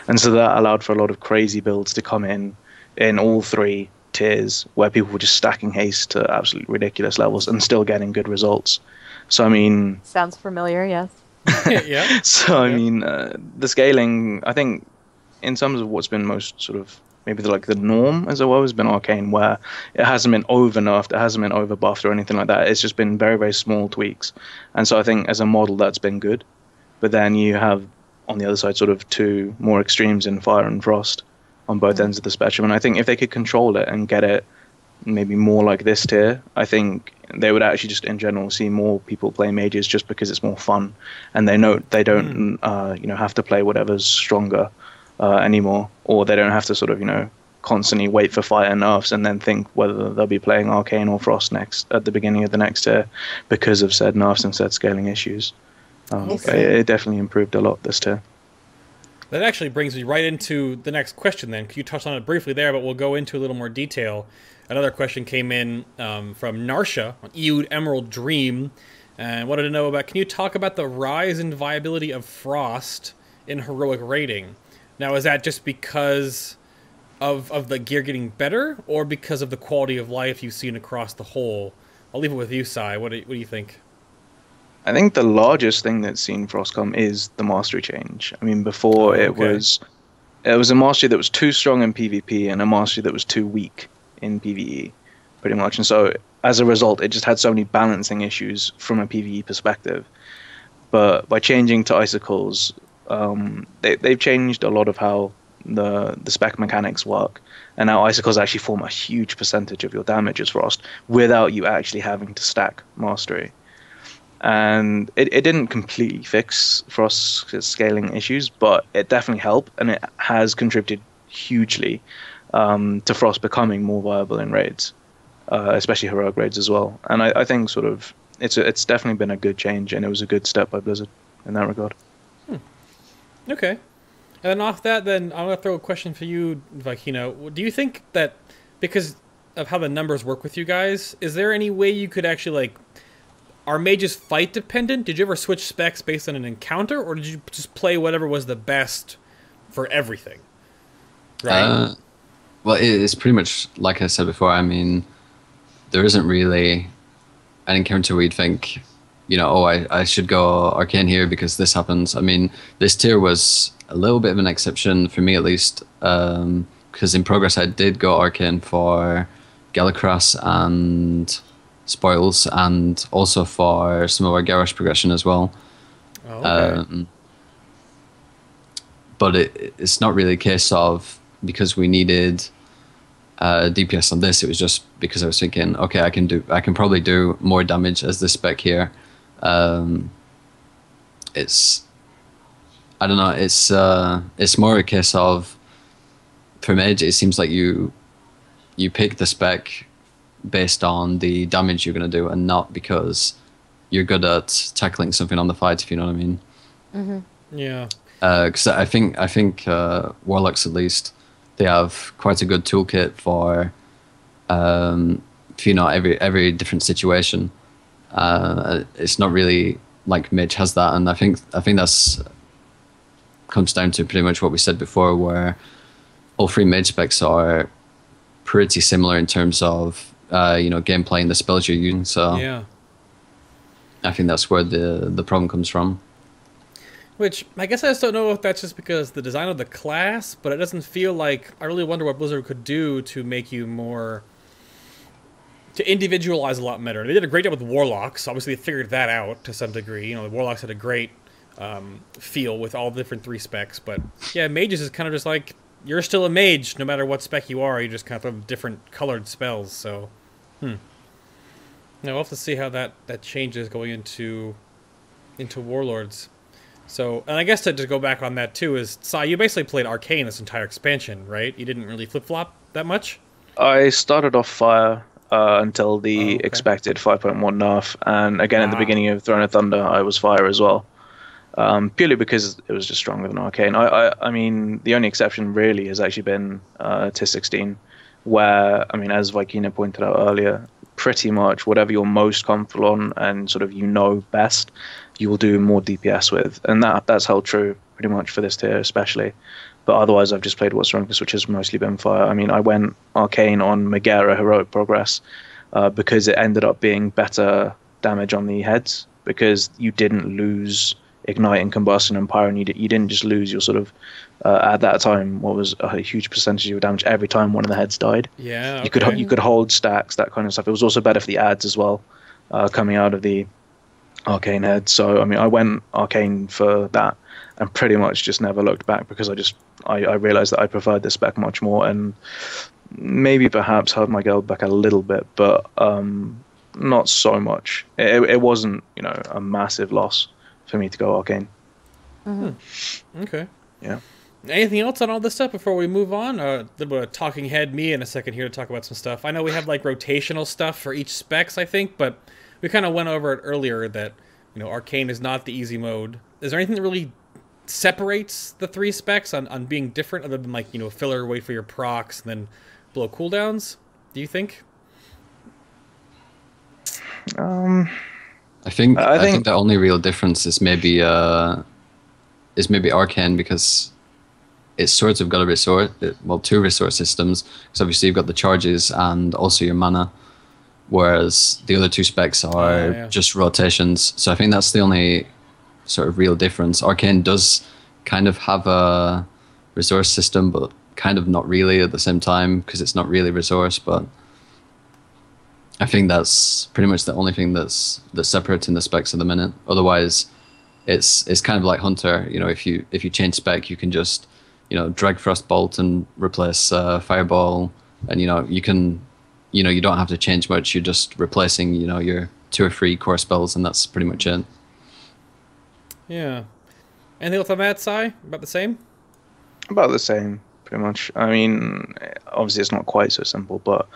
and so that allowed for a lot of crazy builds to come in all 3 tiers, where people were just stacking haste to absolutely ridiculous levels and still getting good results. So I mean, sounds familiar, yes. Yeah. So I mean, the scaling, I think, in terms of what's been most sort of maybe the norm as well, has been Arcane, where it hasn't been over nerfed, it hasn't been over buffed or anything like that. It's just been very, very small tweaks, and so I think as a model that's been good. But then you have on the other side sort of 2 more extremes in Fire and Frost on both ends of the spectrum, and I think if they could control it and get it maybe more like this tier, I think they would actually just in general see more people play mages just because it's more fun, and they don't have to play whatever's stronger anymore, or they don't have to sort of constantly wait for Fire nerfs and then think whether they'll be playing Arcane or Frost next at the beginning of the next tier because of said nerfs and said scaling issues. It definitely improved a lot this tier. That actually brings me right into the next question then. You touched on it briefly there, but we'll go into a little more detail. Another question came in from Narsha on Eud Emerald Dream, and wanted to know about, can you talk about the rise in viability of Frost in heroic raiding? Now, is that just because of the gear getting better, or because of the quality of life you've seen across the whole? I'll leave it with you, Sai. What do you think? I think the largest thing that's seen Frost come is the mastery change. I mean, before it was a mastery that was too strong in PvP and a mastery that was too weak in PvE, pretty much. And so, as a result, it just had so many balancing issues from a PvE perspective. But by changing to Icicles, they've changed a lot of how the spec mechanics work, and now Icicles actually form a huge percentage of your damage as Frost without you actually having to stack mastery. and it didn't completely fix Frost's scaling issues, but it definitely helped, and it has contributed hugely to Frost becoming more viable in raids, especially heroic raids as well. And I think sort of it's definitely been a good change, and it was a good step by Blizzard in that regard. Okay. And then off that, then I'm going to throw a question for you, Vykina. Do you think that because of how the numbers work with you guys, is there any way you could actually, like, are mages fight dependent? Did you ever switch specs based on an encounter, or did you just play whatever was the best for everything? Right? Well, it's pretty much like I said before. I mean, there isn't really an encounter where you'd think, you know, oh, I should go Arcane here because this happens. I mean, this tier was a little bit of an exception for me, at least, because in progress I did go Arcane for Galacras and Spoils, and also for some of our Garrosh progression as well. Oh, okay. But it's not really a case of because we needed DPS on this. It was just because I was thinking, okay, I can probably do more damage as this spec here. It's, I don't know. It's more a case of, for Mage, it seems like you pick the spec based on the damage you're going to do, and not because you're good at tackling something on the fight, if you know what I mean. Mm-hmm. Yeah. Because I think Warlocks, at least, they have quite a good toolkit for you know, every different situation. It's not really like Mage has that, and I think that's comes down to pretty much what we said before, where all three Mage specs are pretty similar in terms of you know, gameplay and the spells you're using. So yeah, I think that's where the problem comes from. Which, I guess I just don't know if that's just because the design of the class, but it doesn't feel like... I really wonder what Blizzard could do to make you more... to individualize a lot better. They did a great job with Warlocks. Obviously, they figured that out to some degree. You know, the Warlocks had a great feel with all the different 3 specs. But, yeah, Mages is kind of just like... You're still a Mage, no matter what spec you are. You just kind of have different colored spells, so... Now, we'll have to see how that changes going into Warlords. So, and I guess to just go back on that too is, Sai, you basically played Arcane this entire expansion, right? You didn't really flip-flop that much? I started off Fire until the expected 5.1 nerf, and again at the beginning of Throne of Thunder I was Fire as well, purely because it was just stronger than Arcane. I mean, the only exception really has actually been Tier 16, where, I mean, as Vykina pointed out earlier, pretty much whatever you're most comfortable on and sort of you know best, you will do more DPS with, and that's held true pretty much for this tier especially. But otherwise I've just played what's strongest, which has mostly been Fire. I mean, I went Arcane on Megara Heroic Progress because it ended up being better damage on the heads, because you didn't lose Ignite and Combustion and Pyro, and you didn't just lose your sort of at that time what was a huge percentage of your damage every time one of the heads died. Yeah, okay. You could hold stacks, that kind of stuff. It was also better for the ads as well, coming out of the Arcane head. So I mean, I went Arcane for that and pretty much just never looked back, because I realized that I preferred this spec much more, and maybe perhaps held my guild back a little bit, but not so much. It wasn't, you know, a massive loss for me to go Arcane. Okay. Yeah. Anything else on all this stuff before we move on? A little bit of talking head me in a second here to talk about some stuff. I know we have like rotational stuff for each specs, I think, but we kind of went over it earlier that, you know, Arcane is not the easy mode. Is there anything that really separates the 3 specs on being different, other than, like, you know, filler, wait for your procs, and then blow cooldowns? Do you think? I think the only real difference is maybe Arcane, because it's sort of got a resource, well, 2 resource systems. Because obviously you've got the charges and also your mana, whereas the other 2 specs are just rotations. So I think that's the only sort of real difference. Arcane does kind of have a resource system, but kind of not really at the same time, because it's not really resource. But I think that's pretty much the only thing that's separating the specs at the minute. Otherwise, it's kind of like Hunter. You know, if you change spec, you can just, you know, drag Frostbolt and replace Fireball, and you know, you can, you know, you don't have to change much. You're just replacing, you know, your 2 or 3 core spells, and that's pretty much it. Yeah. Anything else on that, Si? About the same? About the same, pretty much. I mean, obviously it's not quite so simple, but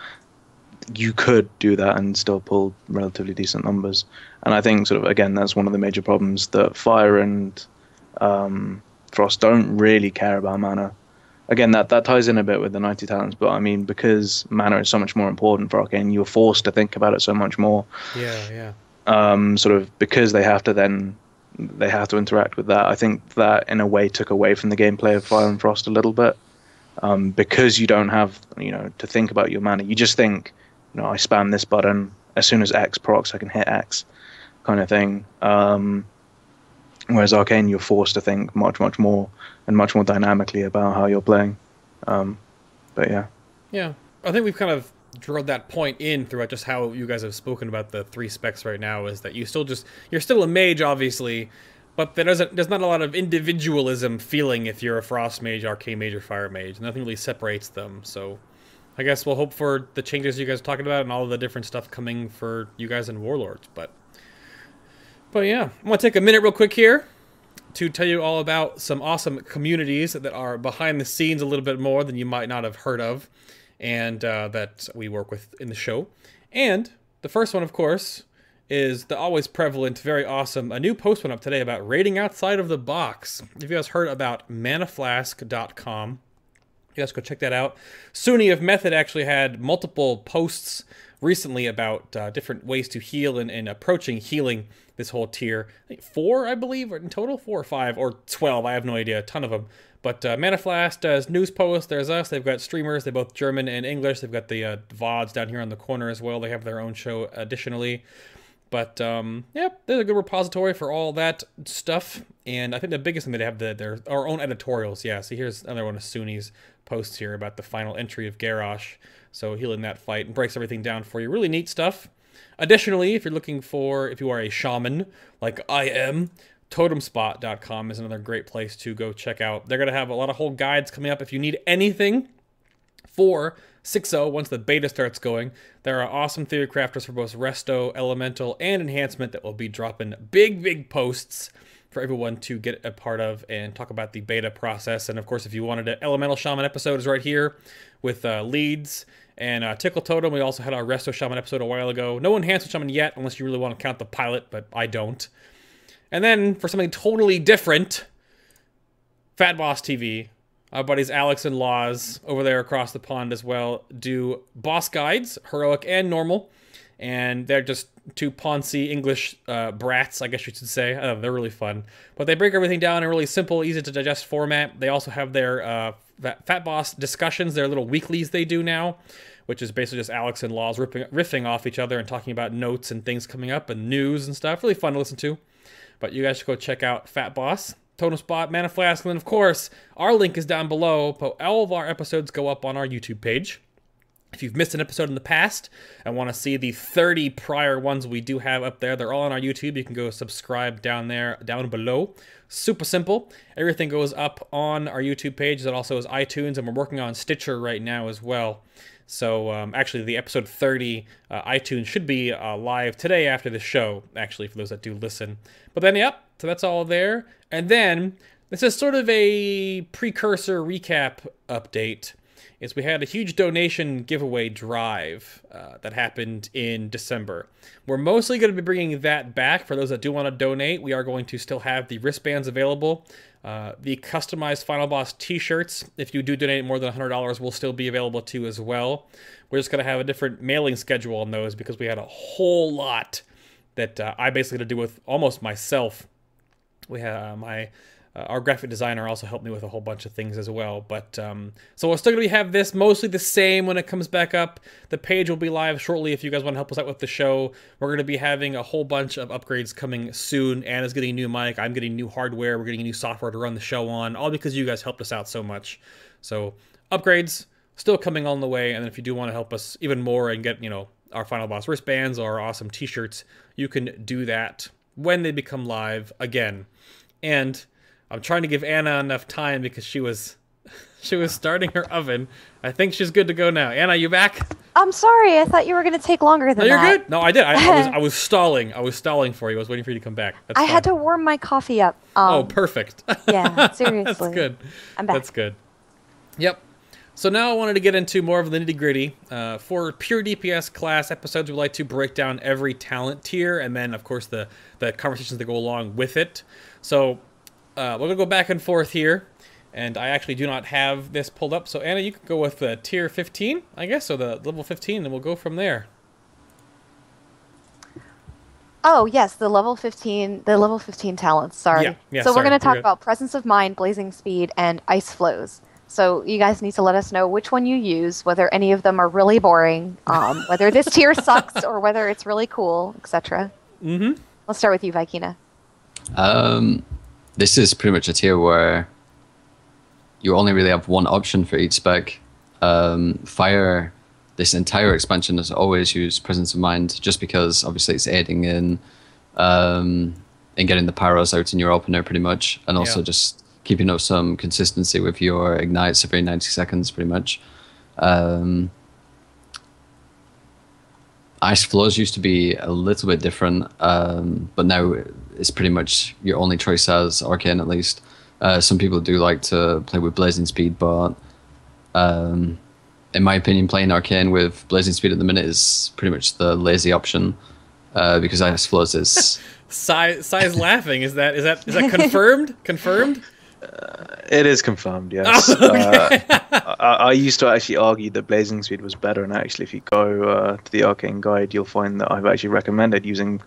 you could do that and still pull relatively decent numbers. And I think, sort of, again, that's one of the major problems, that Fire and Frost don't really care about mana. Again, that ties in a bit with the 90 talents, but I mean, because mana is so much more important for Arcane, you're forced to think about it so much more. Yeah. Sort of, because they have to interact with that. I think that in a way took away from the gameplay of Fire and Frost a little bit, because you don't have to think about your mana. You just think, I spam this button, as soon as X procs I can hit X, kind of thing. Whereas Arcane, you're forced to think much more and much more dynamically about how you're playing. But yeah, I think we've kind of drilled that point in throughout just how you guys have spoken about the 3 specs right now, is that you're still a mage, obviously, but there's not a lot of individualism feeling if you're a Frost mage, Arcane mage, or Fire mage. Nothing really separates them. So I guess we'll hope for the changes you guys are talking about and all of the different stuff coming for you guys in Warlords. But yeah, I'm going to take a minute real quick here to tell you all about some awesome communities that are behind the scenes a little bit more than you might not have heard of, and that we work with in the show. And the first one, of course, is the always prevalent, very awesome, a new post went up today about raiding outside of the box. If you guys heard about manaflask.com, you guys go check that out. Suni of Method actually had multiple posts recently about different ways to heal and approaching healing this whole tier. I think 4, I believe, or in total 4 or 5 or 12. I have no idea. A ton of them. But Manaflask does news posts. There's us. They've got streamers. They're both German and English. They've got the VODs down here on the corner as well. They have their own show additionally. But, yep, there's a good repository for all that stuff. And I think the biggest thing that they have, their our own editorials. Yeah, so here's another one of Suni's posts here about the final entry of Garrosh. So healing that fight and breaks everything down for you. Really neat stuff. Additionally, if you are a shaman, like I am, totemspot.com is another great place to go check out. They're going to have a lot of whole guides coming up. If you need anything for 6.0, once the beta starts going, there are awesome theory crafters for both Resto, Elemental, and Enhancement that will be dropping big posts for everyone to get a part of and talk about the beta process. And of course, if you wanted an Elemental Shaman episode, is right here with leads. And Tickle Totem, we also had our Resto Shaman episode a while ago. No Enhancement Shaman yet, unless you really want to count the pilot, but I don't. And then, for something totally different, FinalBossTV, our buddies Alex and Laws, over there across the pond as well, do boss guides, heroic and normal. And they're just 2 poncy English brats, I guess you should say. They're really fun. But they break everything down in a really simple, easy to digest format. They also have their Fat Boss discussions, their little weeklies they do now, which is basically just Alex and Laws riffing off each other and talking about notes and things coming up and news and stuff. Really fun to listen to. But you guys should go check out Fat Boss, Totem Spot, Manaflask, and then of course, our link is down below, but all of our episodes go up on our YouTube page. If you've missed an episode in the past and want to see the 30 prior ones we do have up there, they're all on our YouTube. You can go subscribe down there, down below. Super simple. Everything goes up on our YouTube page. That also is iTunes, and we're working on Stitcher right now as well. So actually, the episode 30 iTunes should be live today after the show, actually, for those that do listen. But then, yep, so that's all there. And then, this is sort of a precursor recap update. We had a huge donation giveaway drive that happened in December. We're mostly going to be bringing that back for those that do want to donate. We are going to still have the wristbands available. The customized Final Boss t-shirts, if you do donate more than $100, will still be available too as well. We're just going to have a different mailing schedule on those because we had a whole lot that I basically had to do with almost myself. We have our graphic designer also helped me with a whole bunch of things as well. But so we're still going to have this mostly the same when it comes back up. The page will be live shortly if you guys want to help us out with the show. We're going to be having a whole bunch of upgrades coming soon. Anna's getting a new mic. I'm getting new hardware. We're getting a new software to run the show on, all because you guys helped us out so much. So upgrades still coming on the way. And then if you do want to help us even more and get, our Final Boss wristbands or our awesome t-shirts, you can do that when they become live again. And I'm trying to give Anna enough time because she was She was starting her oven. I think she's good to go now. Anna, you back? I'm sorry. I thought you were going to take longer than No, that. you're good. No, I did. I was stalling. I was stalling for you. I was waiting for you to come back. That's I fine. had to warm my coffee up. Oh, perfect. Yeah, seriously. That's good. I'm back. That's good. Yep. So now I wanted to get into more of the nitty-gritty. For pure DPS class episodes, we like to break down every talent tier, and then, of course, the conversations that go along with it. So we're going to go back and forth here, and I actually do not have this pulled up. So, Anna, you can go with the tier 15, I guess, so the level 15, and we'll go from there. Oh, yes, the level 15 talents, sorry. Yeah, so we're going to talk good. about Presence of Mind, Blazing Speed, and Ice Flows. So you guys need to let us know which one you use, whether any of them are really boring, whether this tier sucks or whether it's really cool, etc. Mm-hmm. Let's start with you, Vykina. This is pretty much a tier where you only really have one option for each spec. Fire, this entire expansion has always used Presence of Mind, just because obviously it's aiding in getting the pyros out in your opener pretty much, and also just keeping up some consistency with your ignites every 90 seconds, pretty much. Ice flows used to be a little bit different, but now it's pretty much your only choice as Arcane, at least. Some people do like to play with Blazing Speed, but in my opinion, playing Arcane with Blazing Speed at the minute is pretty much the lazy option, because Ice flows is... Sai's laughing. Is that confirmed? Confirmed? It is confirmed, yes. Oh, okay. I used to actually argue that Blazing Speed was better, and actually if you go to the Arcane guide, you'll find that I've actually recommended using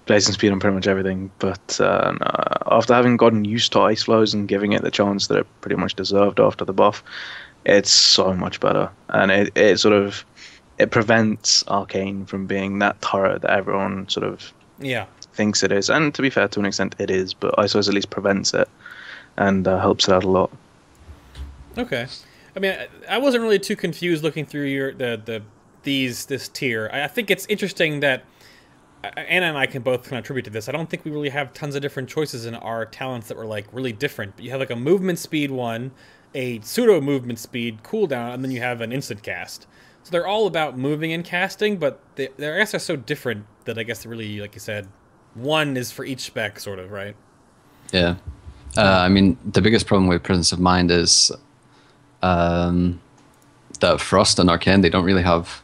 Blazing Speed on pretty much everything. But after having gotten used to Ice Flows and giving it the chance that it pretty much deserved after the buff, it's so much better. And it prevents Arcane from being that turret that everyone sort of thinks it is. And to be fair, to an extent it is, but Ice Flows at least prevents it and helps it out a lot. Okay. I mean, I wasn't really too confused looking through this tier. I think it's interesting that Anna and I can both contribute to this. I don't think we really have tons of different choices in our talents that were like really different. But you have like a movement speed one, a pseudo movement speed cooldown, and then you have an instant cast. So they're all about moving and casting, but I guess they're so different that I guess really, like you said, one is for each spec, sort of, right? Yeah. I mean, the biggest problem with Presence of Mind is that Frost and Arcane, they don't really have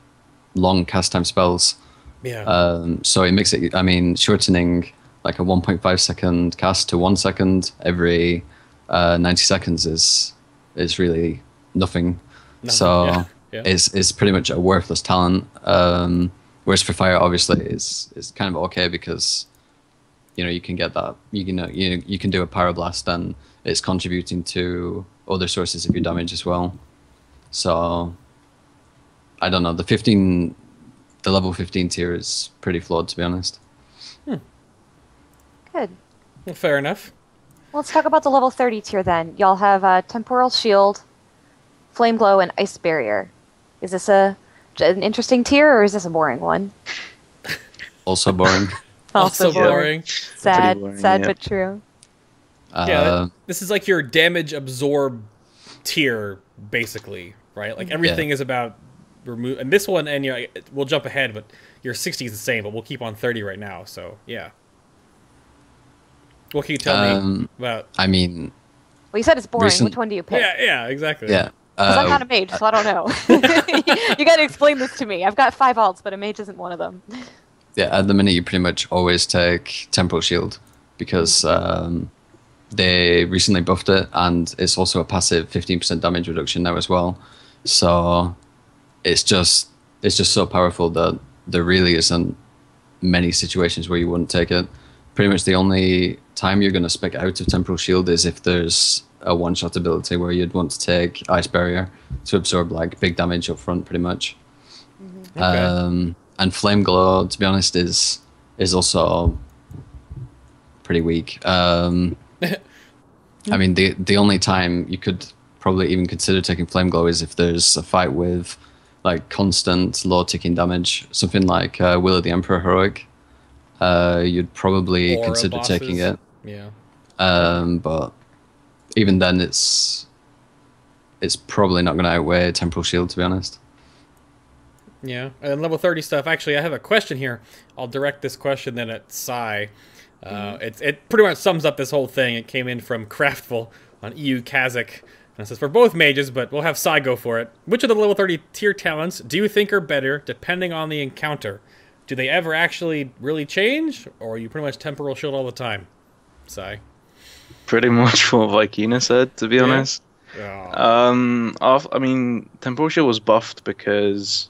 long cast time spells. Yeah. So it makes it, I mean, shortening like a 1.5 second cast to 1 second every 90 seconds is really nothing. So it's pretty much a worthless talent. Whereas for Fire, obviously, is kind of okay because you can get that. You can do a Pyroblast and it's contributing to other sources of your damage as well. So I don't know. The level 15 tier is pretty flawed, to be honest. Good. Well, fair enough. Let's talk about the level 30 tier then. Y'all have Temporal Shield, Flame Glow, and Ice Barrier. Is this an interesting tier, or is this a boring one? Also boring. Also boring. Sad, boring, sad yeah. but true. This is like your damage absorb tier, basically, right? Like everything is about remove. And this one, and we'll jump ahead, but your 60 is the same, but we'll keep on 30 right now. So yeah. What can you tell me about? I mean, Well, you said it's boring. Which one do you pick? Yeah, exactly. Yeah. Because I'm not a mage, so I don't know. You got to explain this to me. I've got 5 alts, but a mage isn't one of them. Yeah, at the minute you pretty much always take Temporal Shield because they recently buffed it, and it's also a passive 15% damage reduction now as well. So it's just so powerful that there really isn't many situations where you wouldn't take it. Pretty much the only time you're going to spec out of Temporal Shield is if there's a one-shot ability where you'd want to take Ice Barrier to absorb like big damage up front, pretty much. Mm-hmm. Okay. And Flame Glow, to be honest, is also pretty weak. I mean, the only time you could probably even consider taking Flame Glow is if there's a fight with like constant low ticking damage, something like Will of the Emperor Heroic. You'd probably Aura consider bosses. taking it. Yeah. But even then, it's it's probably not going to outweigh Temporal Shield, to be honest. Yeah, and level 30 stuff. Actually, I have a question here. I'll direct this question then at Sai. It pretty much sums up this whole thing. It came in from Craftful on EU Kazakh. And it says, for both mages, but we'll have Sai go for it. Which of the level 30 tier talents do you think are better, depending on the encounter? Do they ever actually really change, or are you pretty much Temporal Shield all the time? Sai? Pretty much what Vykina said, to be honest. Oh. I mean, Temporal Shield was buffed because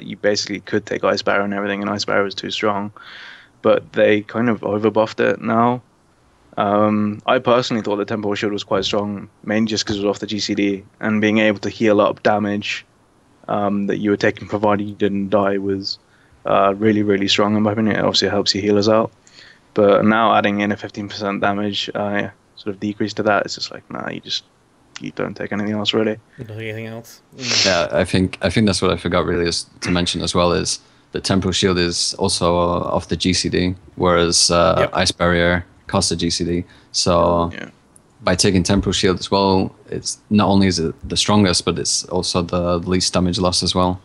you basically could take Ice Barrow and everything, and Ice Barrow was too strong. But they kind of overbuffed it now. I personally thought the Temporal Shield was quite strong, mainly just because it was off the GCD, and being able to heal up damage that you were taking, provided you didn't die, was really, really strong in my opinion. It obviously helps your healers out. But now adding in a 15% damage sort of decrease to that, it's just like, nah, you don't take anything else really. You don't take anything else? Yeah, I think that's what I forgot really is to mention as well, is the Temporal Shield is also off the GCD, whereas Ice Barrier costs a GCD. So by taking Temporal Shield as well, it's not only is it the strongest, but it's also the least damage loss as well.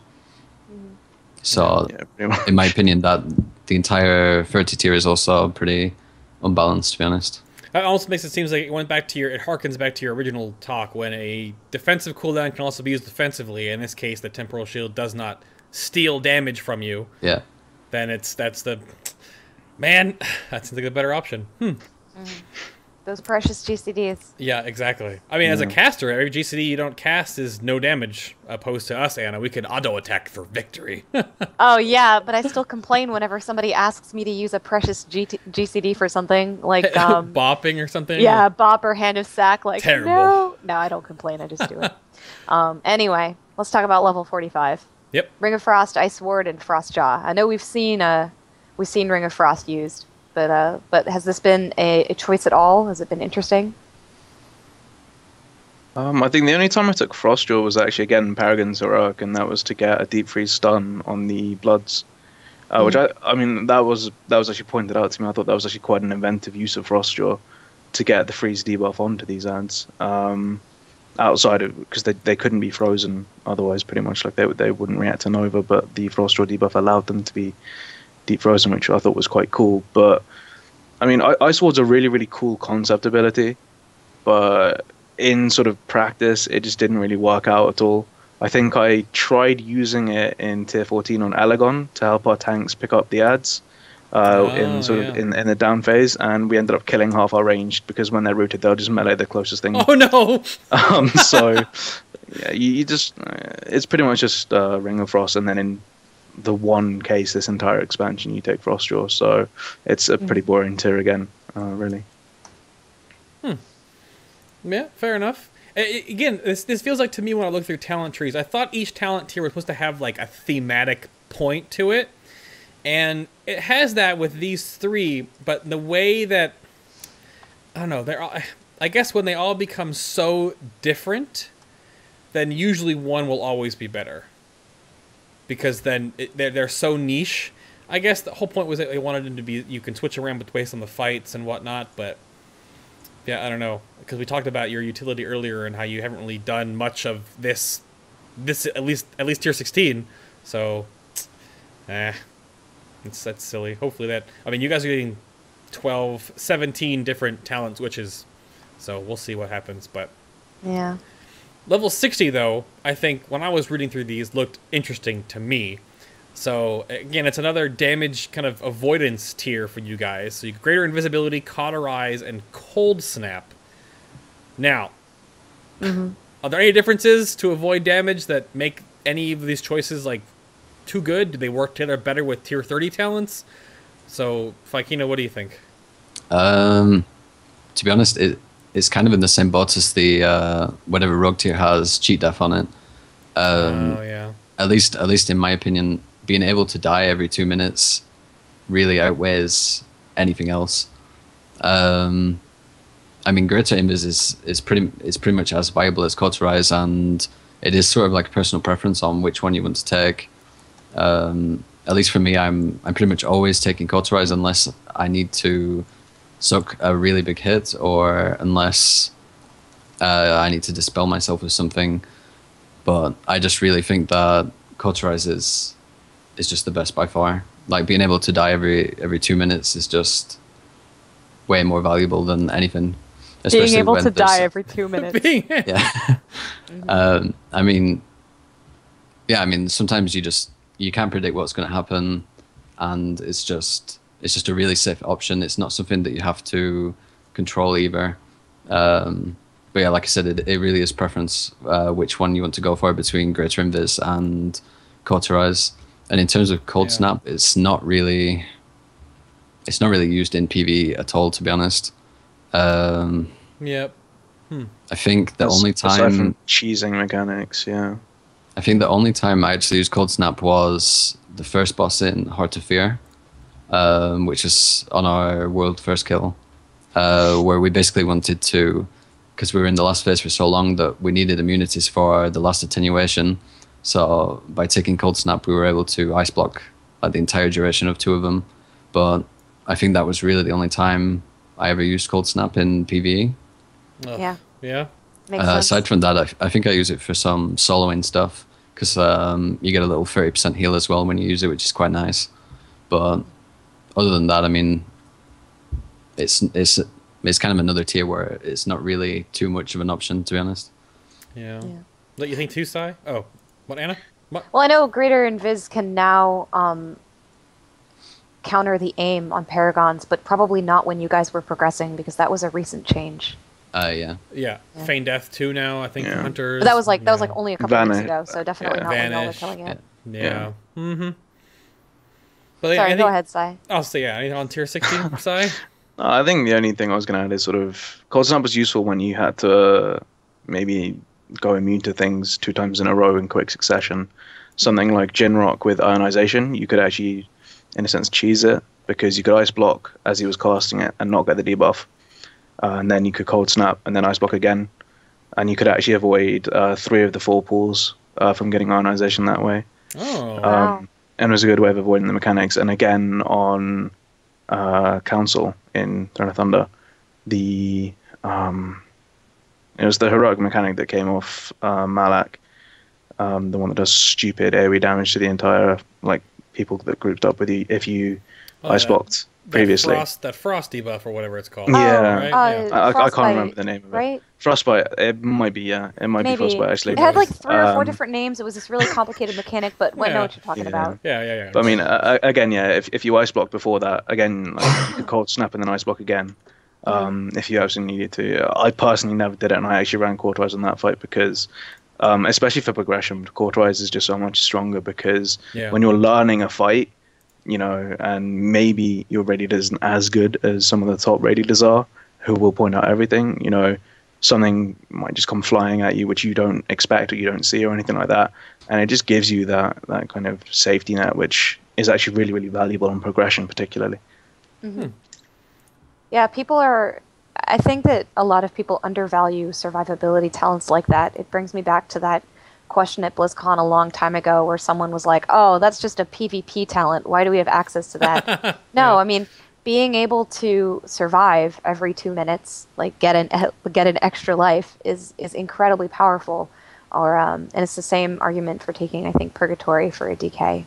So in my opinion, that the entire 30 tier is also pretty unbalanced, to be honest. That also makes it seem like it harkens back to your original talk when a defensive cooldown can also be used defensively. In this case, the Temporal Shield does not steal damage from you. Yeah. Then that seems like a better option. Those precious GCDs. Yeah, exactly. I mean, as a caster, every GCD you don't cast is no damage, opposed to us, Anna. We could auto-attack for victory. Oh, yeah, but I still complain whenever somebody asks me to use a precious GCD for something, like... bopping or something? Yeah, bop or Hand of Sack, like, terrible. No, I don't complain, I just do it. Anyway, let's talk about level 45. Yep. Ring of Frost, Ice Ward, and Frostjaw. I know we've seen Ring of Frost used. But has this been a choice at all? Has it been interesting? I think the only time I took Frostjaw was actually again Paragon's Heroic, and that was to get a deep freeze stun on the Bloods, which I mean that was actually pointed out to me. I thought that was actually quite an inventive use of Frostjaw to get the freeze debuff onto these ads. Outside of because they couldn't be frozen otherwise, pretty much like they wouldn't react to Nova, but the Frostjaw debuff allowed them to be deep frozen, which I thought was quite cool. But I mean, Ice Ward's a really, really cool concept ability, but in sort of practice, it just didn't really work out at all. I think I tried using it in tier 14 on Elegon to help our tanks pick up the ads in the down phase, and we ended up killing half our ranged because when they're rooted, they'll just melee the closest thing. Oh no! So yeah, you just it's pretty much just Ring of Frost, and then in the one case this entire expansion you take Frostjaw, so it's a pretty boring tier again, really. Yeah, fair enough. Again, this feels like to me when I look through talent trees, I thought each talent tier was supposed to have like a thematic point to it, and it has that with these three, but the way that, I don't know, I guess when they all become so different, then usually one will always be better. Because then they're so niche. I guess the whole point was that they wanted them to be, you can switch around based on the fights and whatnot, but yeah, I don't know. Because we talked about your utility earlier and how you haven't really done much of this at least tier 16. So, that's silly. Hopefully I mean, you guys are getting 17 different talent switches, so we'll see what happens, but yeah. Level 60, though, I think, when I was reading through these, looked interesting to me. So, again, it's another damage kind of avoidance tier for you guys. So, you get greater invisibility, cauterize, and cold snap. Now, are there any differences to avoid damage that make any of these choices, like, too good? Do they work together better with tier 30 talents? So, Vykina, what do you think? To be honest, it's kind of in the same boat as the whatever rogue tier has cheat death on it. Yeah. At least in my opinion, being able to die every 2 minutes really outweighs anything else. I mean, greater invis is pretty much as viable as cauterize, and it is sort of like a personal preference on which one you want to take. At least for me, I'm pretty much always taking cauterize unless I need to suck a really big hit, or unless I need to dispel myself with something. But I just really think that Cauterize is just the best by far. Like, being able to die every 2 minutes is just way more valuable than anything. Being able to die every 2 minutes. Yeah. I mean, sometimes you can't predict what's going to happen, and it's just a really safe option. It's not something that you have to control either. But yeah, like I said, it really is preference which one you want to go for between Greater Invis and Cauterize. And in terms of Cold Snap, it's not really used in PvE at all, to be honest. Yep. I think the only time aside from cheesing mechanics, yeah. I think the only time I actually used Cold Snap was the first boss in Heart of Fear, which is on our world first kill, where we basically wanted to, because we were in the last phase for so long that we needed immunities for the last attenuation. So by taking Cold Snap, we were able to ice block like the entire duration of 2 of them. But I think that was really the only time I ever used Cold Snap in PvE. Yeah. Yeah. Aside from that, I think I use it for some soloing stuff, because you get a little 30% heal as well when you use it, which is quite nice. But other than that, I mean, it's kind of another tier where it's not really too much of an option, to be honest. Yeah. What you think too, Sai? Oh, what, Anna? What? Well, I know Greater Invis can now counter the aim on Paragons, but probably not when you guys were progressing, because that was a recent change. Yeah. Feign Death 2 now, I think, for Hunters. But that was like only a couple of weeks ago, so definitely not when y'all were Vanish. killing it. Yeah. Mm-hmm. But Sorry, go ahead, Sai. I'll say, anything on tier 16, Sai? I think the only thing I was going to add is sort of Cold Snap was useful when you had to maybe go immune to things 2 times in a row in quick succession. Something like Jin Rock with Ionization, you could actually, in a sense, cheese it, because you could ice block as he was casting it and not get the debuff. And then you could Cold Snap and then ice block again. And you could actually avoid 3 of the 4 pools from getting Ionization that way. Oh. Wow. And it was a good way of avoiding the mechanics. And again, on Council in Throne of Thunder, it was the heroic mechanic that came off Malak, the one that does stupid AoE damage to the entire people that grouped up with you if you ice blocked previously. That frost debuff or whatever it's called. Yeah, right? I can't remember the name of it. Right? Frostbite. It might be. It might be Frostbite actually. It had like 3 or 4 different names. It was this really complicated mechanic, but I know what you're talking about. Yeah. But I mean, again, if you ice block before that, again, you could Cold Snap and then ice block again. If you absolutely needed to. I personally never did it, and I actually ran Cauterize on that fight because, especially for progression, Cauterize is just so much stronger because when you're learning a fight, and maybe your raid isn't as good as some of the top raid leaders are, who will point out everything. Something might just come flying at you which you don't expect or you don't see or anything like that, and it just gives you that kind of safety net, which is actually really, really valuable in progression, particularly. Yeah, I think that a lot of people undervalue survivability talents like that. It brings me back to that question at BlizzCon a long time ago where someone was like, oh, that's just a PvP talent. Why do we have access to that? No, I mean, being able to survive every 2 minutes, get an extra life is incredibly powerful. And it's the same argument for taking, I think, Purgatory for a DK.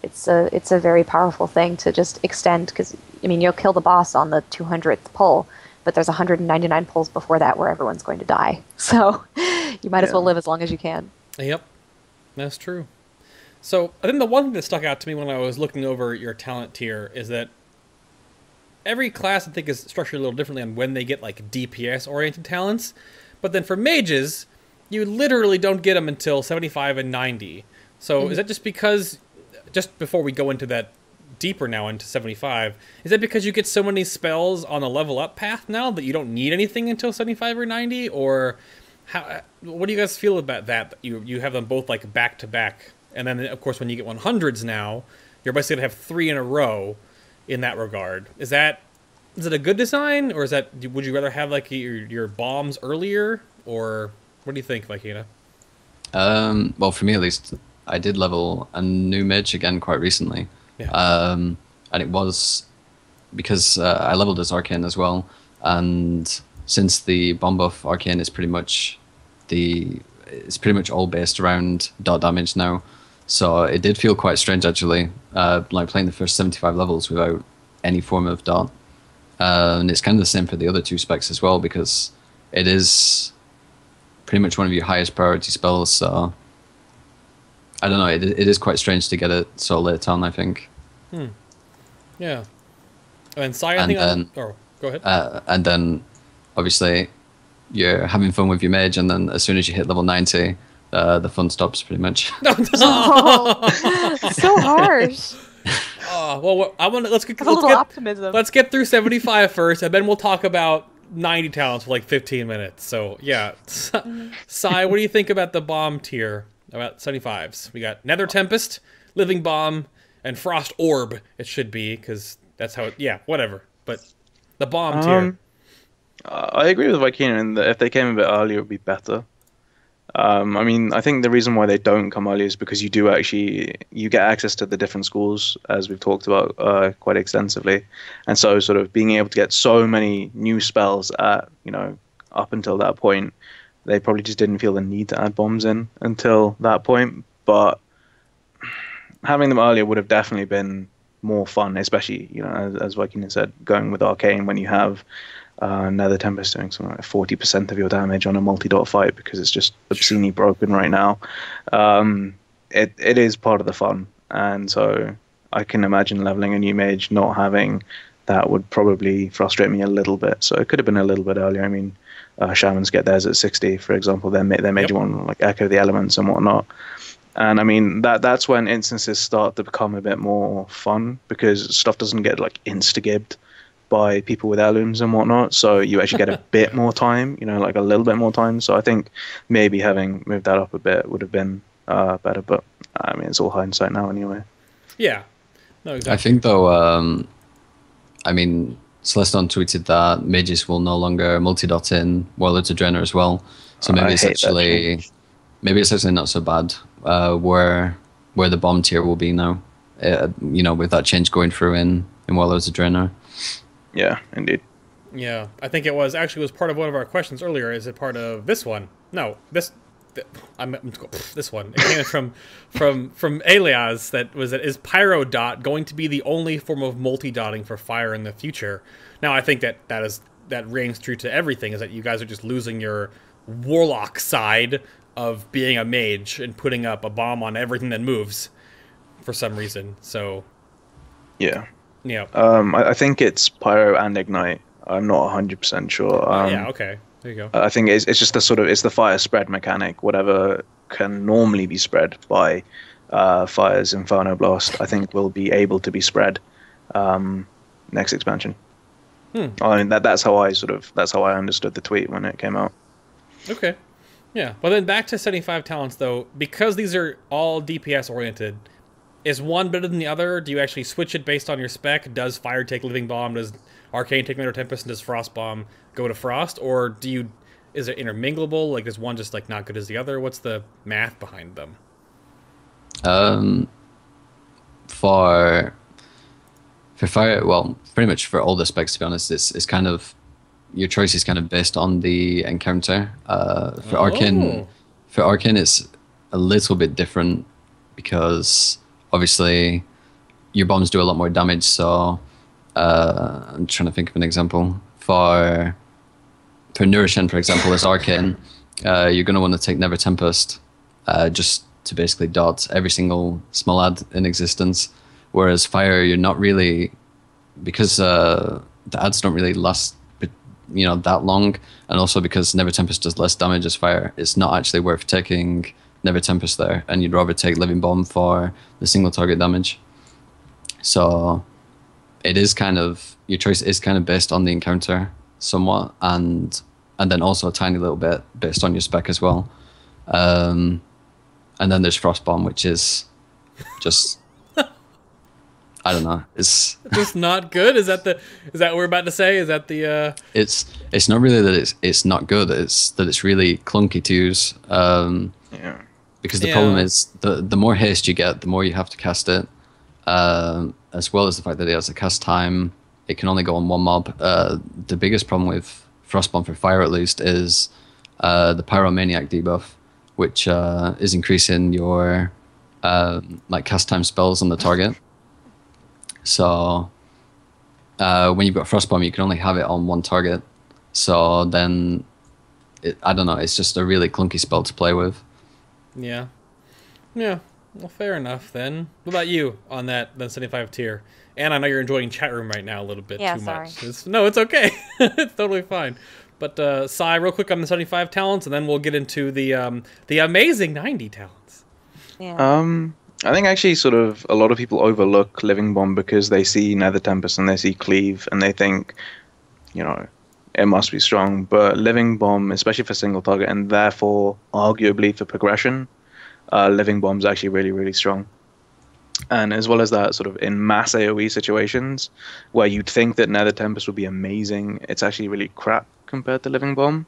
It's a very powerful thing to just extend, because you'll kill the boss on the 200th pull, but there's 199 pulls before that where everyone's going to die. So you might as well live as long as you can. Yep, that's true. So I think the one thing that stuck out to me when I was looking over your talent tier is that every class, I think, is structured a little differently on when they get DPS-oriented talents. But then for mages, you literally don't get them until 75 and 90. So is that just because, just before we go into that deeper now into 75, is that because you get so many spells on the level up path now that you don't need anything until 75 or 90? Or what do you guys feel about that? You have them both back to back, and then of course when you get 100s now, you're basically gonna have 3 in a row in that regard. Is it a good design, or would you rather have your bombs earlier, or what do you think, Vykina? Well, for me at least, I did level a new mage again quite recently. And it was because I leveled as Arcane as well, and since the bomb buff Arcane is pretty much all based around dot damage now. So it did feel quite strange actually, like playing the first 75 levels without any form of dot. And it's kind of the same for the other two specs as well, because it is pretty much one of your highest priority spells. So I don't know, it is quite strange to get it so late on, I think. Yeah. And Sai, I think go ahead. And then obviously you're having fun with your mage, and then as soon as you hit level 90, the fun stops pretty much. Oh, so harsh. Well, let's get optimism. Let's get through 75 first, and then we'll talk about 90 talents for like 15 minutes. So yeah, Sai, what do you think about the bomb tier? About 75s, we got Nether Tempest, Living Bomb, and Frost Orb. It should be, because that's how it. Yeah, whatever. But the bomb tier. I agree with Vykina in that if they came a bit earlier, it would be better. I mean, I think the reason why they don't come early is because you get access to the different schools, as we've talked about quite extensively, and so sort of being able to get so many new spells at, up until that point, they probably just didn't feel the need to add bombs in until that point. But having them earlier would have definitely been more fun, especially, as Vykina said, going with Arcane when you have Nether Tempest doing something like 40% of your damage on a multi-dot fight, because it's just obscenely broken right now. It is part of the fun, and so I can imagine leveling a new mage not having that would probably frustrate me a little bit. So it could have been a little bit earlier. I mean, Shamans get theirs at 60, for example. Their major one, like Echo the Elements and whatnot. And I mean, that's when instances start to become a bit more fun, because stuff doesn't get like insta-gibbed by people with heirlooms and whatnot. So you actually get a bit more time, like a little bit more time. So I think maybe having moved that up a bit would have been better. But I mean, it's all hindsight now anyway. Yeah. No, exactly. I think though, I mean, Celeston tweeted that mages will no longer multi-dot in Warlords of Draenor as well. So maybe it's actually not so bad where the bomb tier will be now. With that change going through in Warlords of Draenor. Yeah, indeed. Yeah, I think it was part of one of our questions earlier. Is it part of this one? No, this one. It came from Alias. Is Pyro Dot going to be the only form of multi-dotting for fire in the future? Now, I think that rings true to everything. Is that you guys are just losing your warlock side of being a mage and putting up a bomb on everything that moves for some reason. So yeah. Yeah. I think it's Pyro and Ignite. I'm not 100% sure. Yeah, okay. There you go. I think it's just it's the fire spread mechanic. Whatever can normally be spread by Fire's Inferno Blast, I think will be able to be spread next expansion. I mean, that's how I understood the tweet when it came out. Okay. Yeah. Well, then back to 75 talents, though. Because these are all DPS oriented, is one better than the other? Do you actually switch it based on your spec? Does Fire take Living Bomb? Does Arcane take Nether Tempest? And does Frost Bomb go to Frost? Or is it interminglable? Like, is one just like not good as the other? What's the math behind them? For Fire, well, pretty much for all the specs, to be honest, it's kind of your choice is kind of based on the encounter. For Arcane, it's a little bit different, because obviously your bombs do a lot more damage. So I'm trying to think of an example. For Nourishing, for example, as Arcane, you're going to want to take Nether Tempest just to basically dot every single small ad in existence. Whereas Fire, you're not really, because the ads don't really last that long, and also because Nether Tempest does less damage as Fire, it's not actually worth taking Nether Tempest there, and you'd rather take Living Bomb for the single target damage. So it is kind of, your choice is kind of based on the encounter somewhat, and then also a tiny little bit based on your spec as well. And then there's Frost Bomb, which is just I don't know. It's just not good. Is that what we're about to say? Is that the? It's not really that it's not good. It's that it's really clunky to use. Yeah. Because the problem is the more haste you get, the more you have to cast it. As well as the fact that it has a cast time, it can only go on one mob. The biggest problem with Frostbomb for fire at least, is the Pyromaniac debuff, which is increasing your like cast time spells on the target. So when you've got Frostbomb, you can only have it on one target. So then, I don't know, it's just a really clunky spell to play with. Yeah. Yeah. Well, fair enough then. What about you on that 75 tier? And I know you're enjoying chat room right now a little bit too much. No, it's okay. It's totally fine. But Sai, real quick on the 75 talents, and then we'll get into the amazing 90 talents. Yeah. I think actually sort of a lot of people overlook Living Bomb because they see Nether Tempest and they see Cleave and they think, you know, it must be strong. But Living Bomb, especially for single target and therefore arguably for progression, Living Bomb's actually really, really strong. And as well as that, sort of in mass AoE situations where you'd think that Nether Tempest would be amazing, it's actually really crap compared to Living Bomb.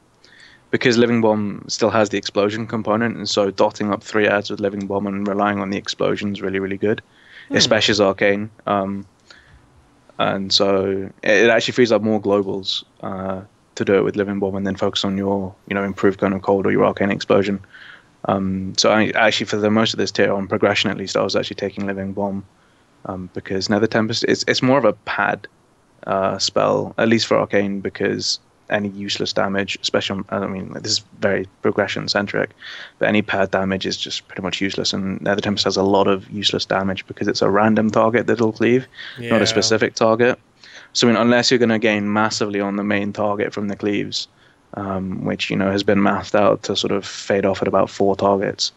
Because Living Bomb still has the explosion component, and so dotting up 3 ads with Living Bomb and relying on the explosion is really, really good. Especially as Arcane. And so it actually frees up more globals to do it with Living Bomb and then focus on your, you know, improved Cone of Cold or your Arcane Explosion. So I actually, for the most of this tier, on progression at least, I was actually taking Living Bomb because Nether Tempest, it's more of a pad spell, at least for Arcane, because any useless damage, especially on, I mean, this is very progression centric, but any pad damage is just pretty much useless. And Nether Tempest has a lot of useless damage because it's a random target that'll cleave, not a specific target. So I mean, unless you're going to gain massively on the main target from the cleaves, which, you know, has been mathed out to sort of fade off at about 4 targets,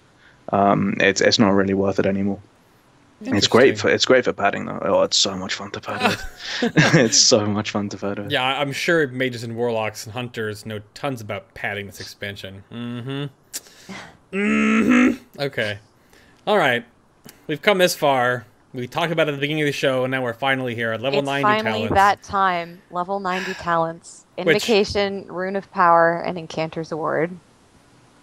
it's not really worth it anymore. It's great for padding though. Oh, it's so much fun to pad with. It's so much fun to pad with. Yeah, I'm sure mages and warlocks and hunters know tons about padding this expansion. Okay. All right. We've come this far. We talked about it at the beginning of the show, and now we're finally here at level 90 talents. It's finally that time. Level 90 talents. Invocation, Rune of Power, and Encanter's Award.